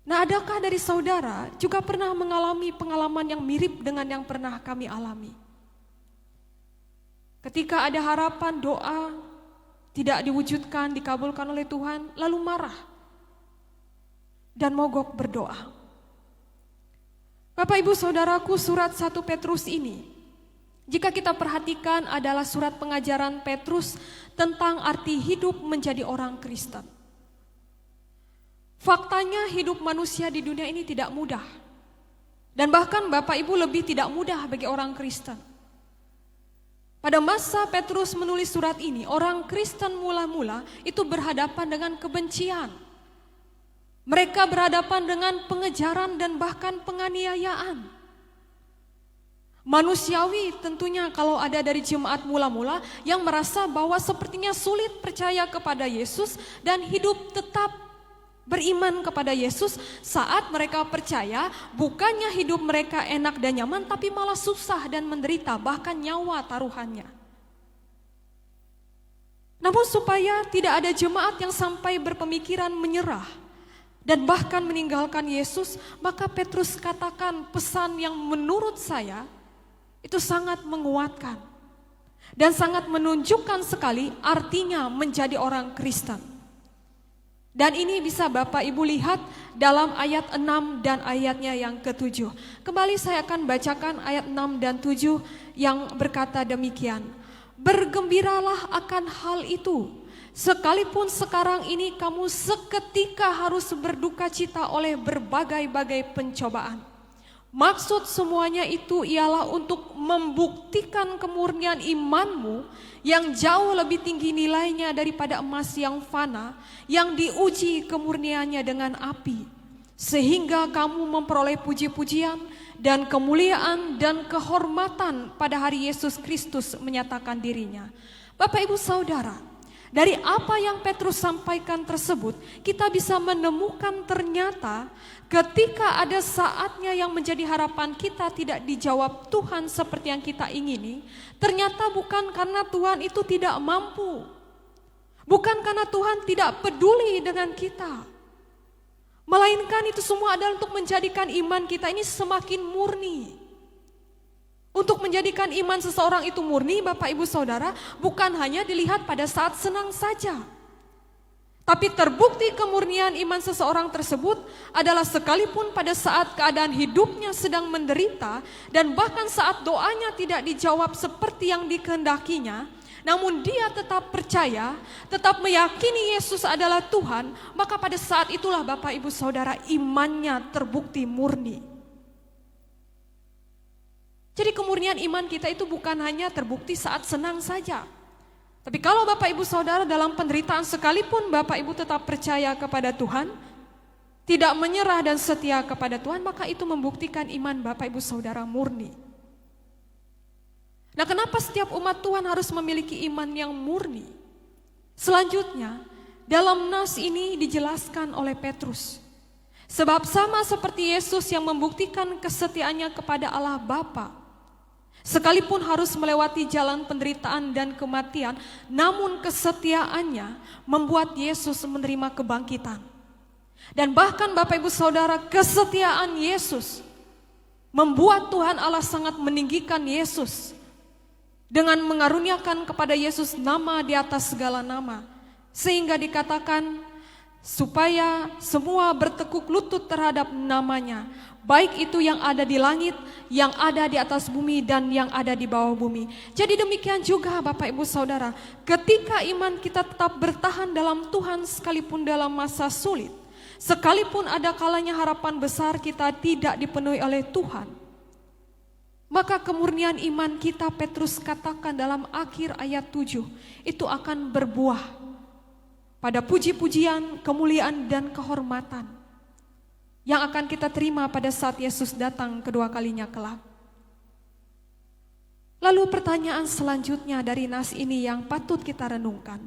Nah, adakah dari saudara juga pernah mengalami pengalaman yang mirip dengan yang pernah kami alami? Ketika ada harapan doa tidak diwujudkan, dikabulkan oleh Tuhan, lalu marah dan mogok berdoa. Bapak Ibu Saudaraku, surat 1 Petrus ini, jika kita perhatikan adalah surat pengajaran Petrus tentang arti hidup menjadi orang Kristen. Faktanya hidup manusia di dunia ini tidak mudah. Dan bahkan Bapak Ibu lebih tidak mudah bagi orang Kristen. Pada masa Petrus menulis surat ini, orang Kristen mula-mula itu berhadapan dengan kebencian. Mereka berhadapan dengan pengejaran dan bahkan penganiayaan. Manusiawi tentunya kalau ada dari jemaat mula-mula yang merasa bahwa sepertinya sulit percaya kepada Yesus dan hidup tetap beriman kepada Yesus saat mereka percaya bukannya hidup mereka enak dan nyaman tapi malah susah dan menderita bahkan nyawa taruhannya. Namun supaya tidak ada jemaat yang sampai berpemikiran menyerah dan bahkan meninggalkan Yesus, maka Petrus katakan pesan yang menurut saya itu sangat menguatkan dan sangat menunjukkan sekali artinya menjadi orang Kristen. Dan ini bisa Bapak Ibu lihat dalam ayat 6 dan ayatnya yang ke-7. Kembali saya akan bacakan ayat 6 dan 7 yang berkata demikian. Bergembiralah akan hal itu, sekalipun sekarang ini kamu seketika harus berduka cita oleh berbagai-bagai pencobaan. Maksud semuanya itu ialah untuk membuktikan kemurnian imanmu yang jauh lebih tinggi nilainya daripada emas yang fana, yang diuji kemurniannya dengan api, sehingga kamu memperoleh puji-pujian dan kemuliaan dan kehormatan pada hari Yesus Kristus menyatakan dirinya. Bapak Ibu Saudara, dari apa yang Petrus sampaikan tersebut, kita bisa menemukan ternyata ketika ada saatnya yang menjadi harapan kita tidak dijawab Tuhan seperti yang kita ingini, ternyata bukan karena Tuhan itu tidak mampu, bukan karena Tuhan tidak peduli dengan kita, melainkan itu semua adalah untuk menjadikan iman kita ini semakin murni. Untuk menjadikan iman seseorang itu murni, Bapak Ibu Saudara, bukan hanya dilihat pada saat senang saja. Tapi terbukti kemurnian iman seseorang tersebut adalah sekalipun pada saat keadaan hidupnya sedang menderita dan bahkan saat doanya tidak dijawab seperti yang dikehendakinya, namun dia tetap percaya, tetap meyakini Yesus adalah Tuhan, maka pada saat itulah Bapak Ibu Saudara imannya terbukti murni. Jadi kemurnian iman kita itu bukan hanya terbukti saat senang saja. Tapi kalau Bapak Ibu Saudara dalam penderitaan sekalipun Bapak Ibu tetap percaya kepada Tuhan, tidak menyerah dan setia kepada Tuhan, maka itu membuktikan iman Bapak Ibu Saudara murni. Nah, kenapa setiap umat Tuhan harus memiliki iman yang murni? Selanjutnya, dalam nas ini dijelaskan oleh Petrus. Sebab sama seperti Yesus yang membuktikan kesetiaannya kepada Allah Bapa, sekalipun harus melewati jalan penderitaan dan kematian, namun kesetiaannya membuat Yesus menerima kebangkitan. Dan bahkan Bapak Ibu Saudara, kesetiaan Yesus membuat Tuhan Allah sangat meninggikan Yesus dengan mengaruniakan kepada Yesus nama di atas segala nama, sehingga dikatakan supaya semua bertekuk lutut terhadap namanya, baik itu yang ada di langit, yang ada di atas bumi, dan yang ada di bawah bumi. Jadi demikian juga Bapak Ibu Saudara, ketika iman kita tetap bertahan dalam Tuhan sekalipun dalam masa sulit, sekalipun ada kalanya harapan besar kita tidak dipenuhi oleh Tuhan, maka kemurnian iman kita, Petrus katakan dalam akhir ayat 7, itu akan berbuah pada puji-pujian, kemuliaan, dan kehormatan yang akan kita terima pada saat Yesus datang kedua kalinya kelak. Lalu pertanyaan selanjutnya dari nas ini yang patut kita renungkan.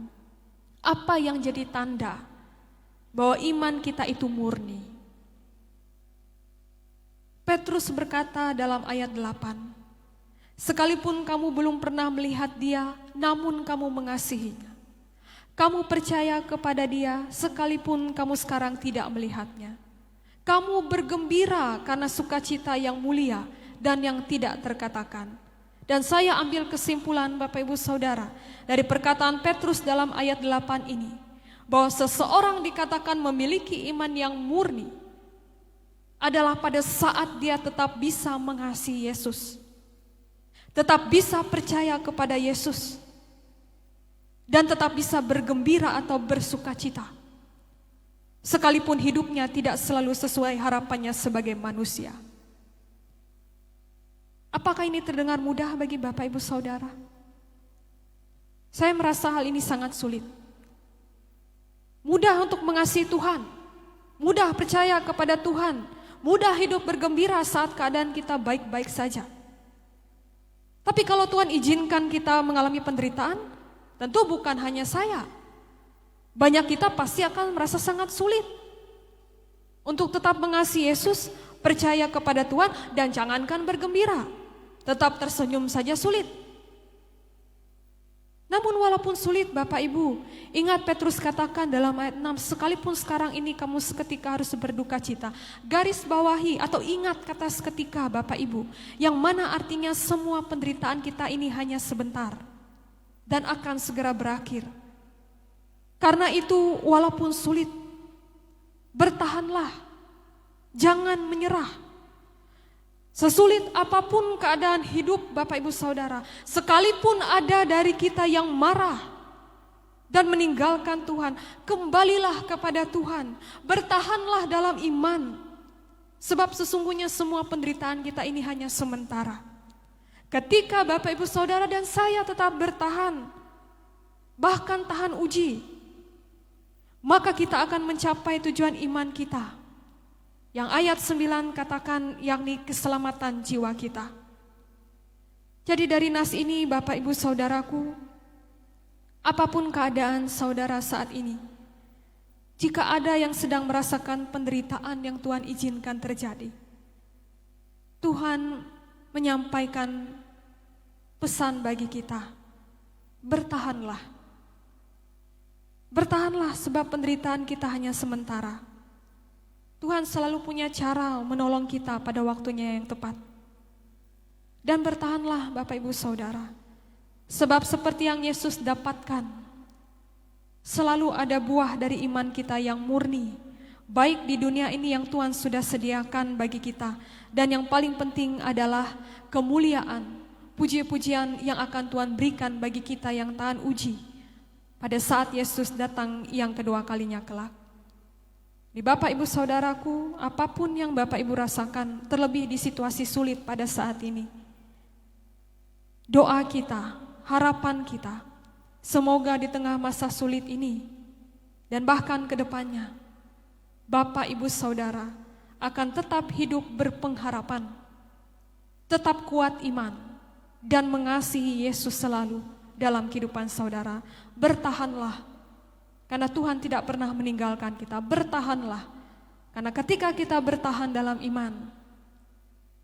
Apa yang jadi tanda bahwa iman kita itu murni? Petrus berkata dalam ayat 8, sekalipun kamu belum pernah melihat dia, namun kamu mengasihinya. Kamu percaya kepada dia sekalipun kamu sekarang tidak melihatnya. Kamu bergembira karena sukacita yang mulia dan yang tidak terkatakan. Dan saya ambil kesimpulan Bapak Ibu Saudara dari perkataan Petrus dalam ayat 8 ini, bahwa seseorang dikatakan memiliki iman yang murni adalah pada saat dia tetap bisa mengasihi Yesus, tetap bisa percaya kepada Yesus, dan tetap bisa bergembira atau bersukacita, sekalipun hidupnya tidak selalu sesuai harapannya sebagai manusia. Apakah ini terdengar mudah bagi Bapak Ibu Saudara? Saya merasa hal ini sangat sulit. Mudah untuk mengasihi Tuhan, mudah percaya kepada Tuhan, mudah hidup bergembira saat keadaan kita baik-baik saja. Tapi kalau Tuhan izinkan kita mengalami penderitaan, tentu bukan hanya saya, banyak kita pasti akan merasa sangat sulit untuk tetap mengasihi Yesus, percaya kepada Tuhan, dan jangankan bergembira, tetap tersenyum saja sulit. Namun walaupun sulit Bapak Ibu, ingat Petrus katakan dalam ayat 6, sekalipun sekarang ini kamu seketika harus berduka cita. Garis bawahi atau ingat kata seketika Bapak Ibu, yang mana artinya semua penderitaan kita ini hanya sebentar dan akan segera berakhir. Karena itu walaupun sulit, bertahanlah, jangan menyerah. Sesulit apapun keadaan hidup Bapak Ibu Saudara, sekalipun ada dari kita yang marah dan meninggalkan Tuhan, kembalilah kepada Tuhan, bertahanlah dalam iman. Sebab sesungguhnya semua penderitaan kita ini hanya sementara. Ketika Bapak Ibu Saudara dan saya tetap bertahan, bahkan tahan uji, maka kita akan mencapai tujuan iman kita. Yang ayat 9 katakan yakni keselamatan jiwa kita. Jadi dari nas ini Bapak Ibu Saudaraku, apapun keadaan saudara saat ini, jika ada yang sedang merasakan penderitaan yang Tuhan izinkan terjadi, Tuhan menyampaikan pesan bagi kita, bertahanlah. Bertahanlah sebab penderitaan kita hanya sementara. Tuhan selalu punya cara menolong kita pada waktunya yang tepat. Dan bertahanlah Bapak Ibu Saudara, sebab seperti yang Yesus dapatkan, selalu ada buah dari iman kita yang murni, baik di dunia ini yang Tuhan sudah sediakan bagi kita, dan yang paling penting adalah kemuliaan, puji-pujian yang akan Tuhan berikan bagi kita yang tahan uji pada saat Yesus datang yang kedua kalinya kelak. Di Bapak Ibu Saudaraku, apapun yang Bapak Ibu rasakan, terlebih di situasi sulit pada saat ini, doa kita, harapan kita, semoga di tengah masa sulit ini dan bahkan ke depannya, Bapak Ibu Saudara akan tetap hidup berpengharapan, tetap kuat iman, dan mengasihi Yesus selalu dalam kehidupan saudara. Bertahanlah, karena Tuhan tidak pernah meninggalkan kita. Bertahanlah, karena ketika kita bertahan dalam iman,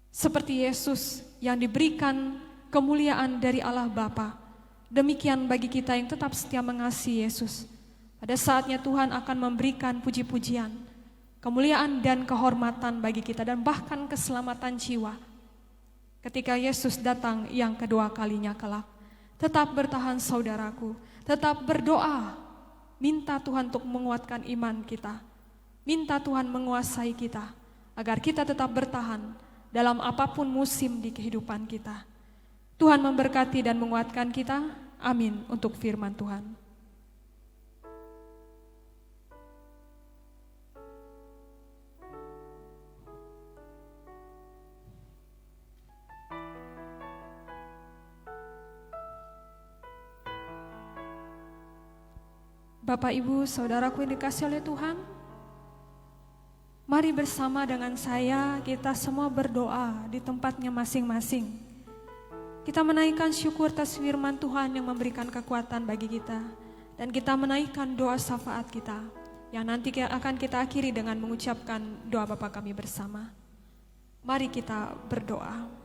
seperti Yesus yang diberikan kemuliaan dari Allah Bapa, demikian bagi kita yang tetap setia mengasihi Yesus. Pada saatnya Tuhan akan memberikan puji-pujian, kemuliaan dan kehormatan bagi kita, dan bahkan keselamatan jiwa ketika Yesus datang yang kedua kalinya kelak. Tetap bertahan saudaraku, tetap berdoa, minta Tuhan untuk menguatkan iman kita, minta Tuhan menguasai kita, agar kita tetap bertahan dalam apapun musim di kehidupan kita. Tuhan memberkati dan menguatkan kita. Amin untuk firman Tuhan. Bapak, Ibu, Saudaraku yang dikasihi oleh Tuhan, mari bersama dengan saya kita semua berdoa di tempatnya masing-masing. Kita menaikkan syukur atas firman Tuhan yang memberikan kekuatan bagi kita, dan kita menaikkan doa syafaat kita yang nanti akan kita akhiri dengan mengucapkan doa Bapa kami bersama. Mari kita berdoa.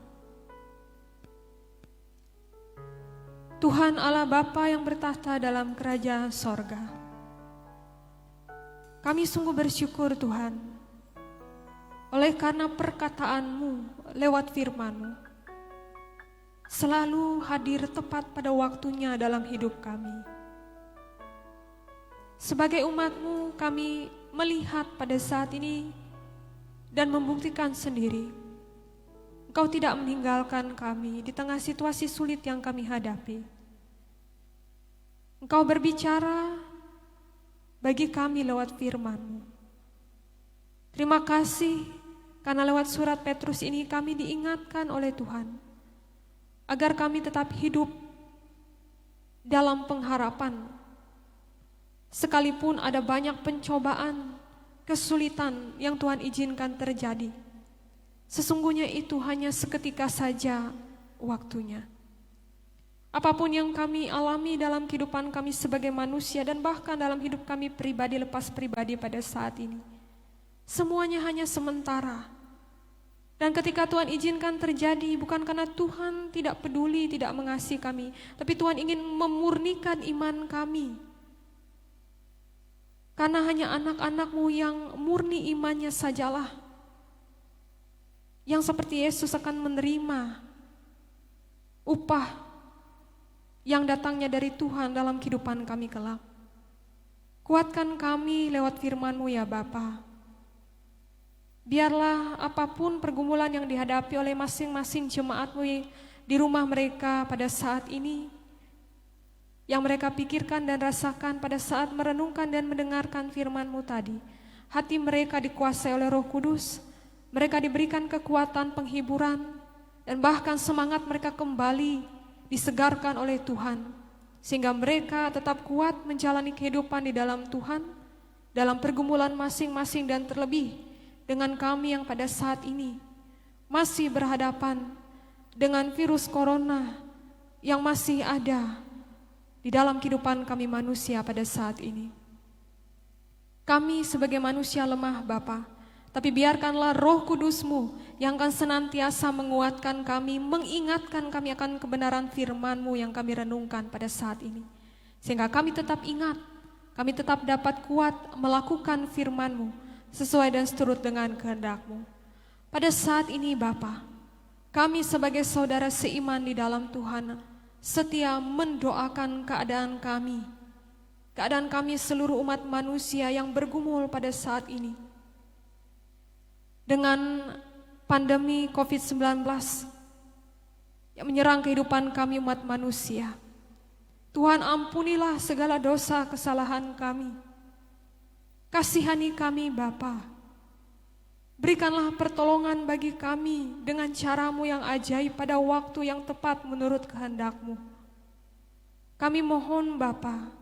Tuhan Allah Bapa yang bertahta dalam kerajaan sorga, kami sungguh bersyukur Tuhan, oleh karena perkataan-Mu lewat firman-Mu selalu hadir tepat pada waktunya dalam hidup kami. Sebagai umat-Mu, kami melihat pada saat ini dan membuktikan sendiri, Engkau tidak meninggalkan kami di tengah situasi sulit yang kami hadapi. Engkau berbicara bagi kami lewat firman-Mu. Terima kasih karena lewat surat Petrus ini kami diingatkan oleh Tuhan, agar kami tetap hidup dalam pengharapan. Sekalipun ada banyak pencobaan, kesulitan yang Tuhan izinkan terjadi, sesungguhnya itu hanya seketika saja waktunya. Apapun yang kami alami dalam kehidupan kami sebagai manusia dan bahkan dalam hidup kami pribadi lepas pribadi pada saat ini, semuanya hanya sementara. Dan ketika Tuhan izinkan terjadi, bukan karena Tuhan tidak peduli, tidak mengasihi kami, tapi Tuhan ingin memurnikan iman kami. Karena hanya anak-anak-Mu yang murni imannya sajalah yang seperti Yesus akan menerima upah yang datangnya dari Tuhan dalam kehidupan kami kelak. Kuatkan kami lewat firman-Mu ya Bapa. Biarlah apapun pergumulan yang dihadapi oleh masing-masing jemaat-Mu di rumah mereka pada saat ini, yang mereka pikirkan dan rasakan pada saat merenungkan dan mendengarkan firman-Mu tadi, hati mereka dikuasai oleh Roh Kudus, mereka diberikan kekuatan penghiburan, dan bahkan semangat mereka kembali disegarkan oleh Tuhan, sehingga mereka tetap kuat menjalani kehidupan di dalam Tuhan, dalam pergumulan masing-masing, dan terlebih dengan kami yang pada saat ini masih berhadapan dengan virus corona yang masih ada di dalam kehidupan kami manusia pada saat ini. Kami sebagai manusia lemah Bapa, tapi biarkanlah Roh Kudus-Mu yang akan senantiasa menguatkan kami, mengingatkan kami akan kebenaran firman-Mu yang kami renungkan pada saat ini. Sehingga kami tetap ingat, kami tetap dapat kuat melakukan firman-Mu sesuai dan seturut dengan kehendak-Mu. Pada saat ini Bapa, kami sebagai saudara seiman di dalam Tuhan setia mendoakan keadaan kami seluruh umat manusia yang bergumul pada saat ini dengan pandemi COVID-19 yang menyerang kehidupan kami umat manusia. Tuhan, ampunilah segala dosa kesalahan kami. Kasihani kami Bapa. Berikanlah pertolongan bagi kami dengan cara-Mu yang ajaib pada waktu yang tepat menurut kehendak-Mu. Kami mohon Bapa,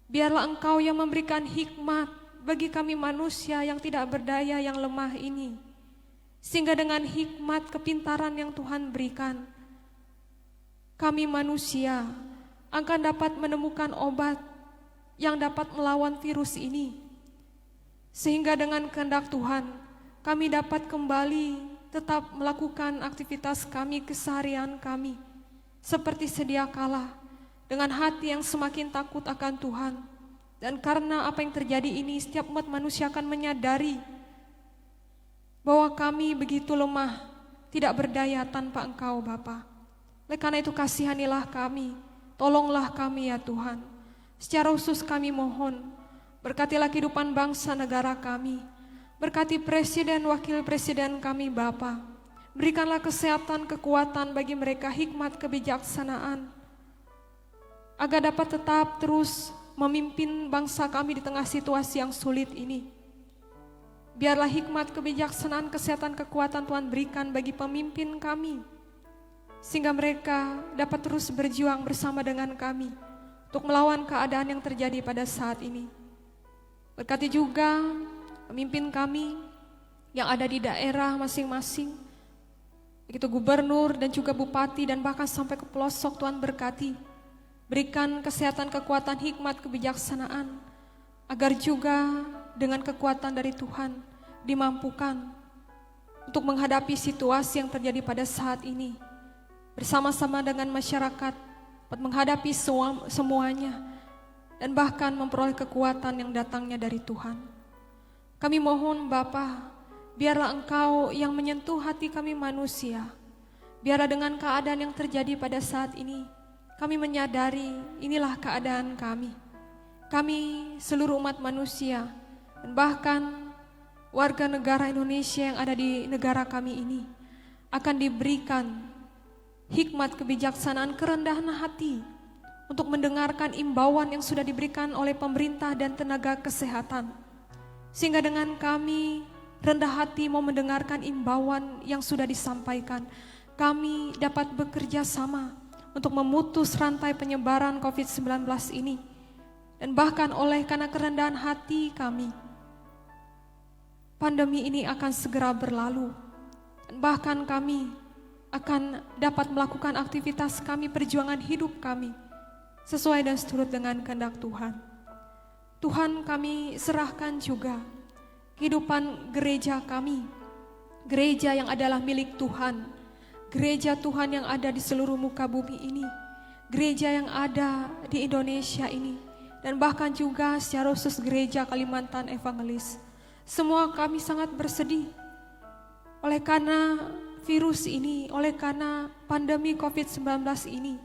biarlah Engkau yang memberikan hikmat bagi kami manusia yang tidak berdaya, yang lemah ini. Sehingga dengan hikmat kepintaran yang Tuhan berikan, kami manusia akan dapat menemukan obat yang dapat melawan virus ini. Sehingga dengan kehendak Tuhan, kami dapat kembali tetap melakukan aktivitas kami, keseharian kami, seperti sedia kala, dengan hati yang semakin takut akan Tuhan. Dan karena apa yang terjadi ini, setiap umat manusia akan menyadari bahwa kami begitu lemah, tidak berdaya tanpa Engkau Bapa. Oleh karena itu kasihanilah kami, tolonglah kami ya Tuhan. Secara khusus kami mohon, berkatilah kehidupan bangsa negara kami. Berkati presiden, wakil presiden kami Bapa. Berikanlah kesehatan, kekuatan bagi mereka, hikmat, kebijaksanaan, agar dapat tetap terus memimpin bangsa kami di tengah situasi yang sulit ini. Biarlah hikmat, kebijaksanaan, kesehatan, kekuatan Tuhan berikan bagi pemimpin kami, sehingga mereka dapat terus berjuang bersama dengan kami untuk melawan keadaan yang terjadi pada saat ini. Berkati juga pemimpin kami yang ada di daerah masing-masing, begitu gubernur dan juga bupati dan bahkan sampai ke pelosok. Tuhan berkati, berikan kesehatan, kekuatan, hikmat, kebijaksanaan, agar juga dengan kekuatan dari Tuhan dimampukan untuk menghadapi situasi yang terjadi pada saat ini, bersama-sama dengan masyarakat, dapat menghadapi semuanya, dan bahkan memperoleh kekuatan yang datangnya dari Tuhan. Kami mohon Bapa, biarlah Engkau yang menyentuh hati kami manusia. Biarlah dengan keadaan yang terjadi pada saat ini, kami menyadari inilah keadaan kami. Kami seluruh umat manusia, dan bahkan warga negara Indonesia yang ada di negara kami ini, akan diberikan hikmat, kebijaksanaan, kerendahan hati untuk mendengarkan imbauan yang sudah diberikan oleh pemerintah dan tenaga kesehatan. Sehingga dengan kami rendah hati mau mendengarkan imbauan yang sudah disampaikan, kami dapat bekerja sama untuk memutus rantai penyebaran COVID-19 ini. Dan bahkan oleh karena kerendahan hati kami, pandemi ini akan segera berlalu. Dan bahkan kami akan dapat melakukan aktivitas kami, perjuangan hidup kami, sesuai dan seturut dengan kehendak Tuhan. Tuhan, kami serahkan juga kehidupan gereja kami, gereja yang adalah milik Tuhan, gereja Tuhan yang ada di seluruh muka bumi ini, gereja yang ada di Indonesia ini, dan bahkan juga secara khusus gereja Kalimantan Evangelis. Semua kami sangat bersedih oleh karena virus ini, oleh karena pandemi COVID-19 ini.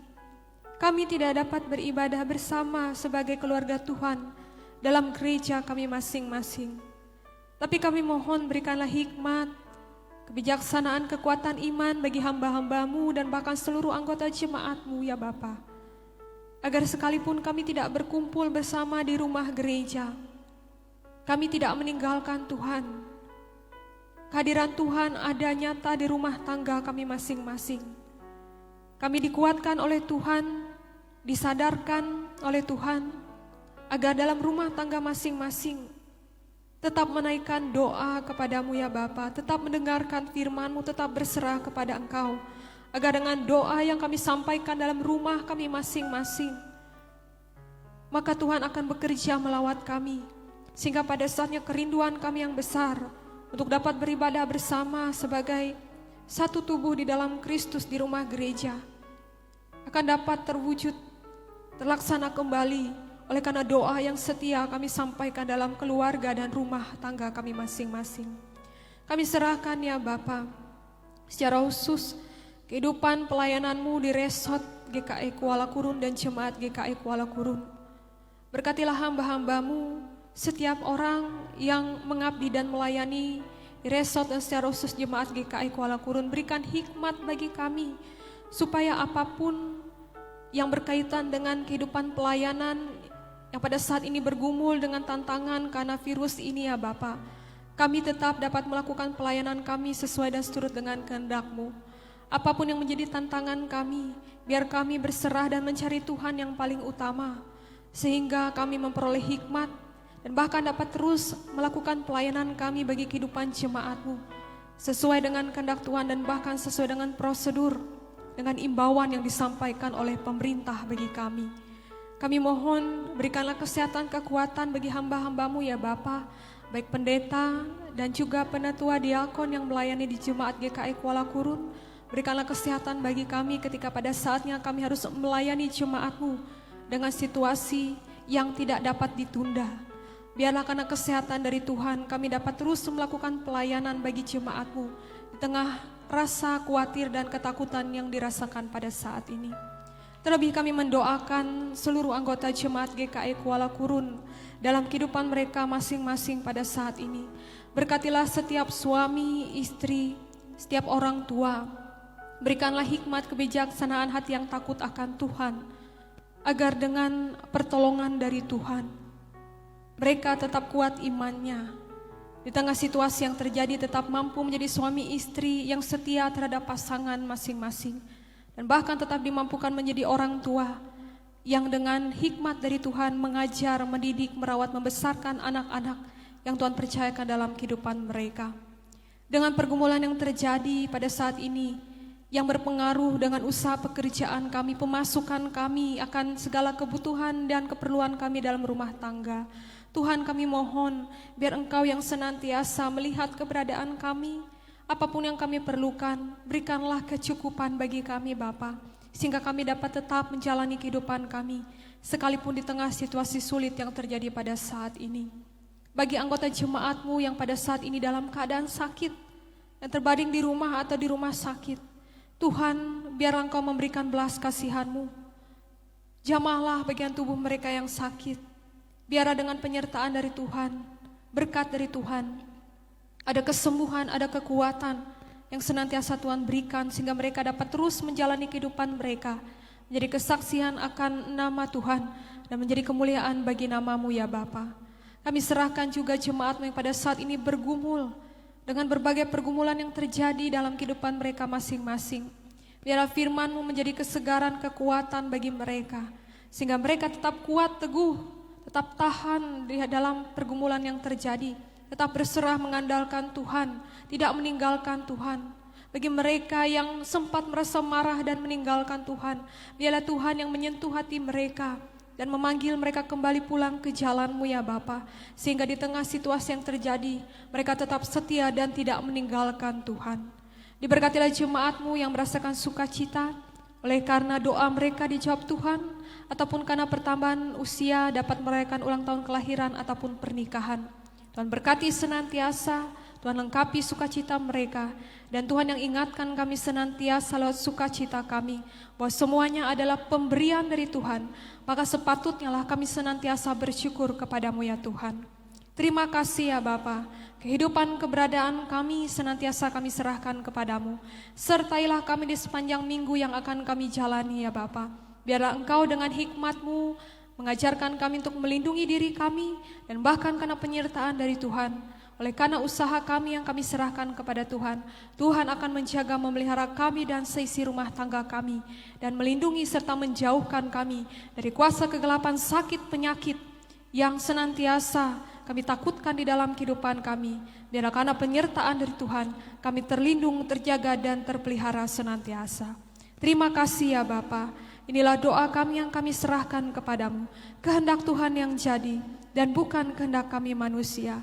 Kami tidak dapat beribadah bersama sebagai keluarga Tuhan dalam gereja kami masing-masing. Tapi kami mohon berikanlah hikmat, kebijaksanaan, kekuatan iman bagi hamba-hamba-Mu dan bahkan seluruh anggota jemaat-Mu ya Bapa. Agar sekalipun kami tidak berkumpul bersama di rumah gereja, kami tidak meninggalkan Tuhan. kehadiran Tuhan ada nyata di rumah tangga kami masing-masing. Kami dikuatkan oleh Tuhan, disadarkan oleh Tuhan, agar dalam rumah tangga masing-masing tetap menaikkan doa kepadamu ya Bapa, tetap mendengarkan firman-Mu, tetap berserah kepada Engkau, agar dengan doa yang kami sampaikan dalam rumah kami masing-masing, maka Tuhan akan bekerja melawat kami, sehingga pada saatnya kerinduan kami yang besar untuk dapat beribadah bersama sebagai satu tubuh di dalam Kristus di rumah gereja akan dapat terwujud, terlaksana kembali oleh karena doa yang setia kami sampaikan dalam keluarga dan rumah tangga kami masing-masing. Kami serahkan ya Bapa, secara khusus kehidupan pelayanan-Mu di Resort GKI Kuala Kurun dan Jemaat GKI Kuala Kurun. Berkatilah hamba-hamba-Mu, setiap orang yang mengabdi dan melayani di Resort dan secara khusus Jemaat GKI Kuala Kurun. Berikan hikmat bagi kami, supaya apapun yang berkaitan dengan kehidupan pelayanan yang pada saat ini bergumul dengan tantangan karena virus ini ya Bapa, kami tetap dapat melakukan pelayanan kami sesuai dan seturut dengan kehendak-Mu. Apapun yang menjadi tantangan kami, biar kami berserah dan mencari Tuhan yang paling utama, sehingga kami memperoleh hikmat dan bahkan dapat terus melakukan pelayanan kami bagi kehidupan jemaat-Mu sesuai dengan kehendak Tuhan dan bahkan sesuai dengan prosedur, dengan imbauan yang disampaikan oleh pemerintah bagi kami. Kami mohon berikanlah kesehatan, kekuatan bagi hamba-hamba-Mu ya Bapa, baik pendeta dan juga penatua diakon yang melayani di Jemaat GKI Kuala Kurun. Berikanlah kesehatan bagi kami ketika pada saatnya kami harus melayani jemaat-Mu dengan situasi yang tidak dapat ditunda. Biarlah karena kesehatan dari Tuhan kami dapat terus melakukan pelayanan bagi jemaat-Mu di tengah rasa khawatir dan ketakutan yang dirasakan pada saat ini. Terlebih kami mendoakan seluruh anggota Jemaat GKI Kuala Kurun dalam kehidupan mereka masing-masing pada saat ini. Berkatilah setiap suami, istri, setiap orang tua. Berikanlah hikmat kebijaksanaan hati yang takut akan Tuhan, agar dengan pertolongan dari Tuhan mereka tetap kuat imannya. Di tengah situasi yang terjadi tetap mampu menjadi suami istri yang setia terhadap pasangan masing-masing. Dan bahkan tetap dimampukan menjadi orang tua yang dengan hikmat dari Tuhan mengajar, mendidik, merawat, membesarkan anak-anak yang Tuhan percayakan dalam kehidupan mereka. Dengan pergumulan yang terjadi pada saat ini, yang berpengaruh dengan usaha pekerjaan kami, pemasukan kami akan segala kebutuhan dan keperluan kami dalam rumah tangga. Tuhan, kami mohon biar Engkau yang senantiasa melihat keberadaan kami. Apapun yang kami perlukan, berikanlah kecukupan bagi kami Bapa, sehingga kami dapat tetap menjalani kehidupan kami, sekalipun di tengah situasi sulit yang terjadi pada saat ini. Bagi anggota jemaat-Mu yang pada saat ini dalam keadaan sakit, yang terbaring di rumah atau di rumah sakit, Tuhan, biar Engkau memberikan belas kasihan-Mu. Jamahlah bagian tubuh mereka yang sakit, biarlah dengan penyertaan dari Tuhan, berkat dari Tuhan, ada kesembuhan, ada kekuatan yang senantiasa Tuhan berikan, sehingga mereka dapat terus menjalani kehidupan mereka, menjadi kesaksian akan nama Tuhan dan menjadi kemuliaan bagi nama-Mu ya Bapa. Kami serahkan juga jemaat-Mu yang pada saat ini bergumul dengan berbagai pergumulan yang terjadi dalam kehidupan mereka masing-masing. Biarlah firman-Mu menjadi kesegaran, kekuatan bagi mereka, sehingga mereka tetap kuat, teguh, tetap tahan di dalam pergumulan yang terjadi, tetap berserah mengandalkan Tuhan, tidak meninggalkan Tuhan. Bagi mereka yang sempat merasa marah dan meninggalkan Tuhan, biarlah Tuhan yang menyentuh hati mereka dan memanggil mereka kembali pulang ke jalan-Mu ya Bapa, sehingga di tengah situasi yang terjadi, mereka tetap setia dan tidak meninggalkan Tuhan. Diberkatilah jemaat-Mu yang merasakan sukacita oleh karena doa mereka dijawab Tuhan, ataupun karena pertambahan usia dapat merayakan ulang tahun kelahiran ataupun pernikahan. Tuhan berkati senantiasa, Tuhan lengkapi sukacita mereka, dan Tuhan yang ingatkan kami senantiasa lewat sukacita kami, bahwa semuanya adalah pemberian dari Tuhan, maka sepatutnya lah kami senantiasa bersyukur kepadamu ya Tuhan. Terima kasih ya Bapa, kehidupan keberadaan kami senantiasa kami serahkan kepadamu, sertailah kami di sepanjang minggu yang akan kami jalani ya Bapa. Biarlah Engkau dengan hikmat-Mu mengajarkan kami untuk melindungi diri kami, dan bahkan karena penyertaan dari Tuhan, Oleh karena usaha kami yang kami serahkan kepada Tuhan, Tuhan akan menjaga memelihara kami dan seisi rumah tangga kami, dan melindungi serta menjauhkan kami dari kuasa kegelapan, sakit, penyakit yang senantiasa kami takutkan di dalam kehidupan kami. Dan karena penyertaan dari Tuhan, kami terlindung, terjaga, dan terpelihara senantiasa. Terima kasih ya Bapa. Inilah doa kami yang kami serahkan kepadamu. Kehendak Tuhan yang jadi, dan bukan kehendak kami manusia.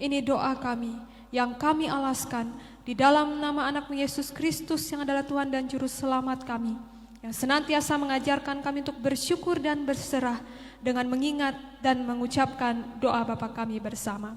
Ini doa kami yang kami alaskan di dalam nama anak-Mu Yesus Kristus yang adalah Tuhan dan Juru Selamat kami, yang senantiasa mengajarkan kami untuk bersyukur dan berserah dengan mengingat dan mengucapkan doa Bapa kami bersama.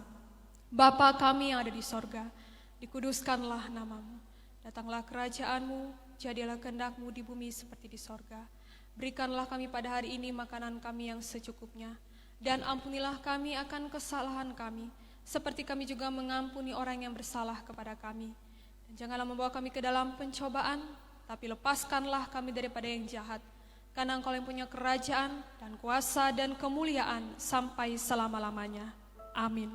Bapa kami yang ada di sorga, dikuduskanlah nama-Mu, datanglah kerajaan-Mu, jadilah kehendak-Mu di bumi seperti di sorga. Berikanlah kami pada hari ini makanan kami yang secukupnya, dan ampunilah kami akan kesalahan kami, seperti kami juga mengampuni orang yang bersalah kepada kami. Dan janganlah membawa kami ke dalam pencobaan, tapi lepaskanlah kami daripada yang jahat. Karena Engkau yang punya kerajaan dan kuasa dan kemuliaan sampai selama-lamanya. Amin.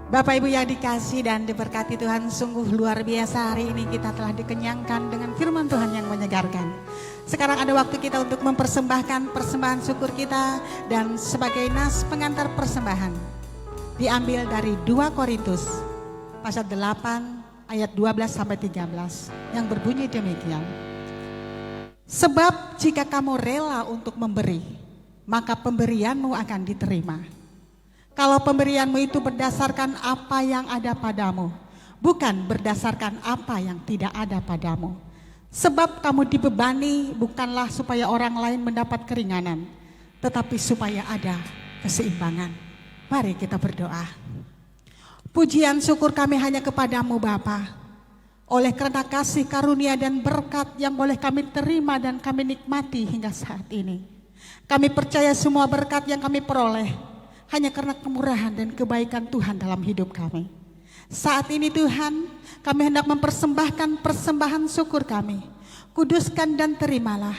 Bapak Ibu yang dikasih dan diberkati Tuhan, sungguh luar biasa hari ini kita telah dikenyangkan dengan firman Tuhan yang menyegarkan. Sekarang ada waktu kita untuk mempersembahkan persembahan syukur kita, dan sebagai nas pengantar persembahan diambil dari 2 Korintus pasal 8 ayat 12 sampai 13 yang berbunyi demikian. Sebab jika kamu rela untuk memberi, maka pemberianmu akan diterima. Kalau pemberianmu itu berdasarkan apa yang ada padamu, bukan berdasarkan apa yang tidak ada padamu. Sebab kamu dibebani bukanlah supaya orang lain mendapat keringanan, tetapi supaya ada keseimbangan. Mari kita berdoa. Pujian syukur kami hanya kepadamu Bapa, oleh karena kasih karunia dan berkat yang boleh kami terima dan kami nikmati hingga saat ini. Kami percaya semua berkat yang kami peroleh hanya karena kemurahan dan kebaikan Tuhan dalam hidup kami. Saat ini Tuhan, kami hendak mempersembahkan persembahan syukur kami. Kuduskan dan terimalah.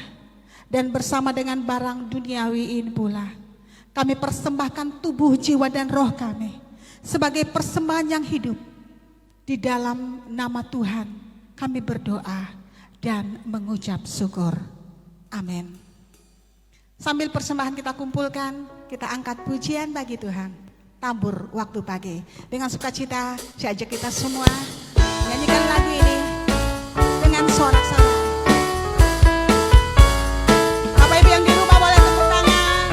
Dan bersama dengan barang duniawi ini pula, kami persembahkan tubuh, jiwa, dan roh kami sebagai persembahan yang hidup. Di dalam nama Tuhan kami berdoa dan mengucap syukur. Amin. Sambil persembahan kita kumpulkan, kita angkat pujian bagi Tuhan. Tambur waktu pagi. Dengan sukacita, saya ajak kita semua nyanyikan lagu ini dengan sorak-sorai. Bapak Ibu yang di rumah boleh tepuk tangan.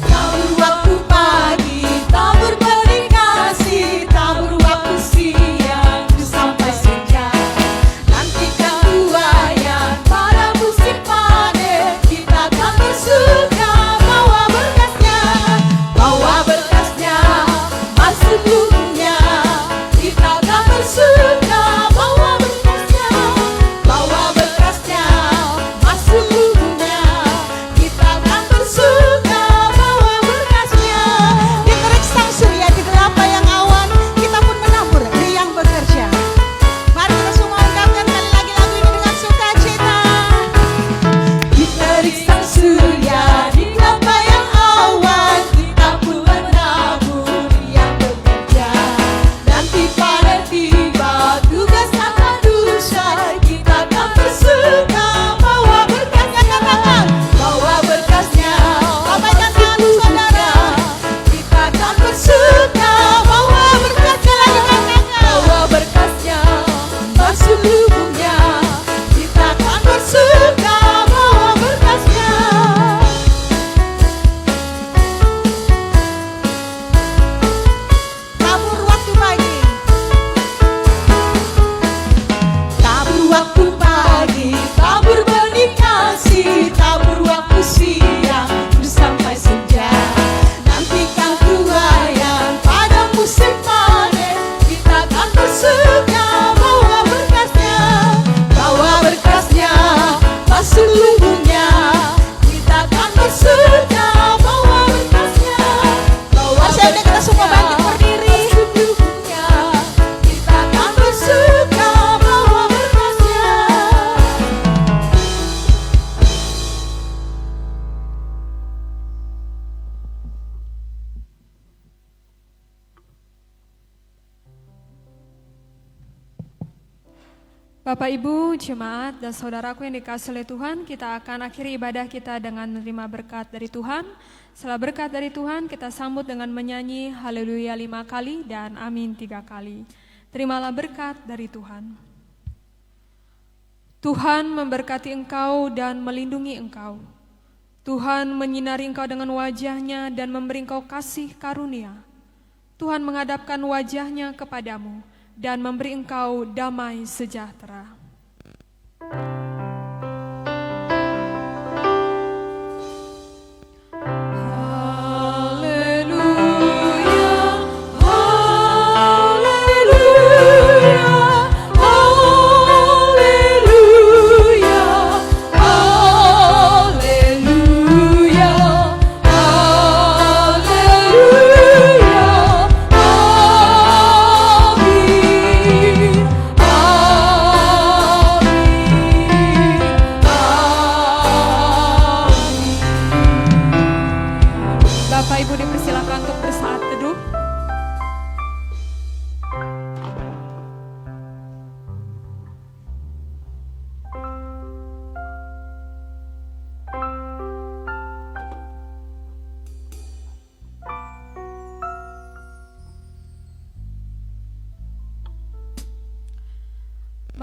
Tabur waktu pagi, tabur benih kasih, tabur waktu siang sampai senja. Nantikan tuaian pada musim panen, kita akan bersuka bawa berkasnya masuk bumi. Kita akan bersuka bawa berkasnya Bapak, Ibu, jemaat, dan saudaraku yang dikasihi oleh Tuhan, kita akan akhiri ibadah kita dengan menerima berkat dari Tuhan. Setelah berkat dari Tuhan, kita sambut dengan menyanyi Haleluya 5 kali dan Amin 3 kali. Terimalah berkat dari Tuhan. Tuhan memberkati engkau dan melindungi engkau. Tuhan menyinari engkau dengan wajah-Nya dan memberi engkau kasih karunia. Tuhan menghadapkan wajah-Nya kepadamu dan memberi engkau damai sejahtera.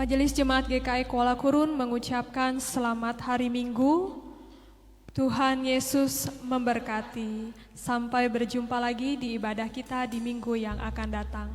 Majelis Jemaat GKI Kuala Kurun mengucapkan selamat hari Minggu. Tuhan Yesus memberkati. Sampai berjumpa lagi di ibadah kita di minggu yang akan datang.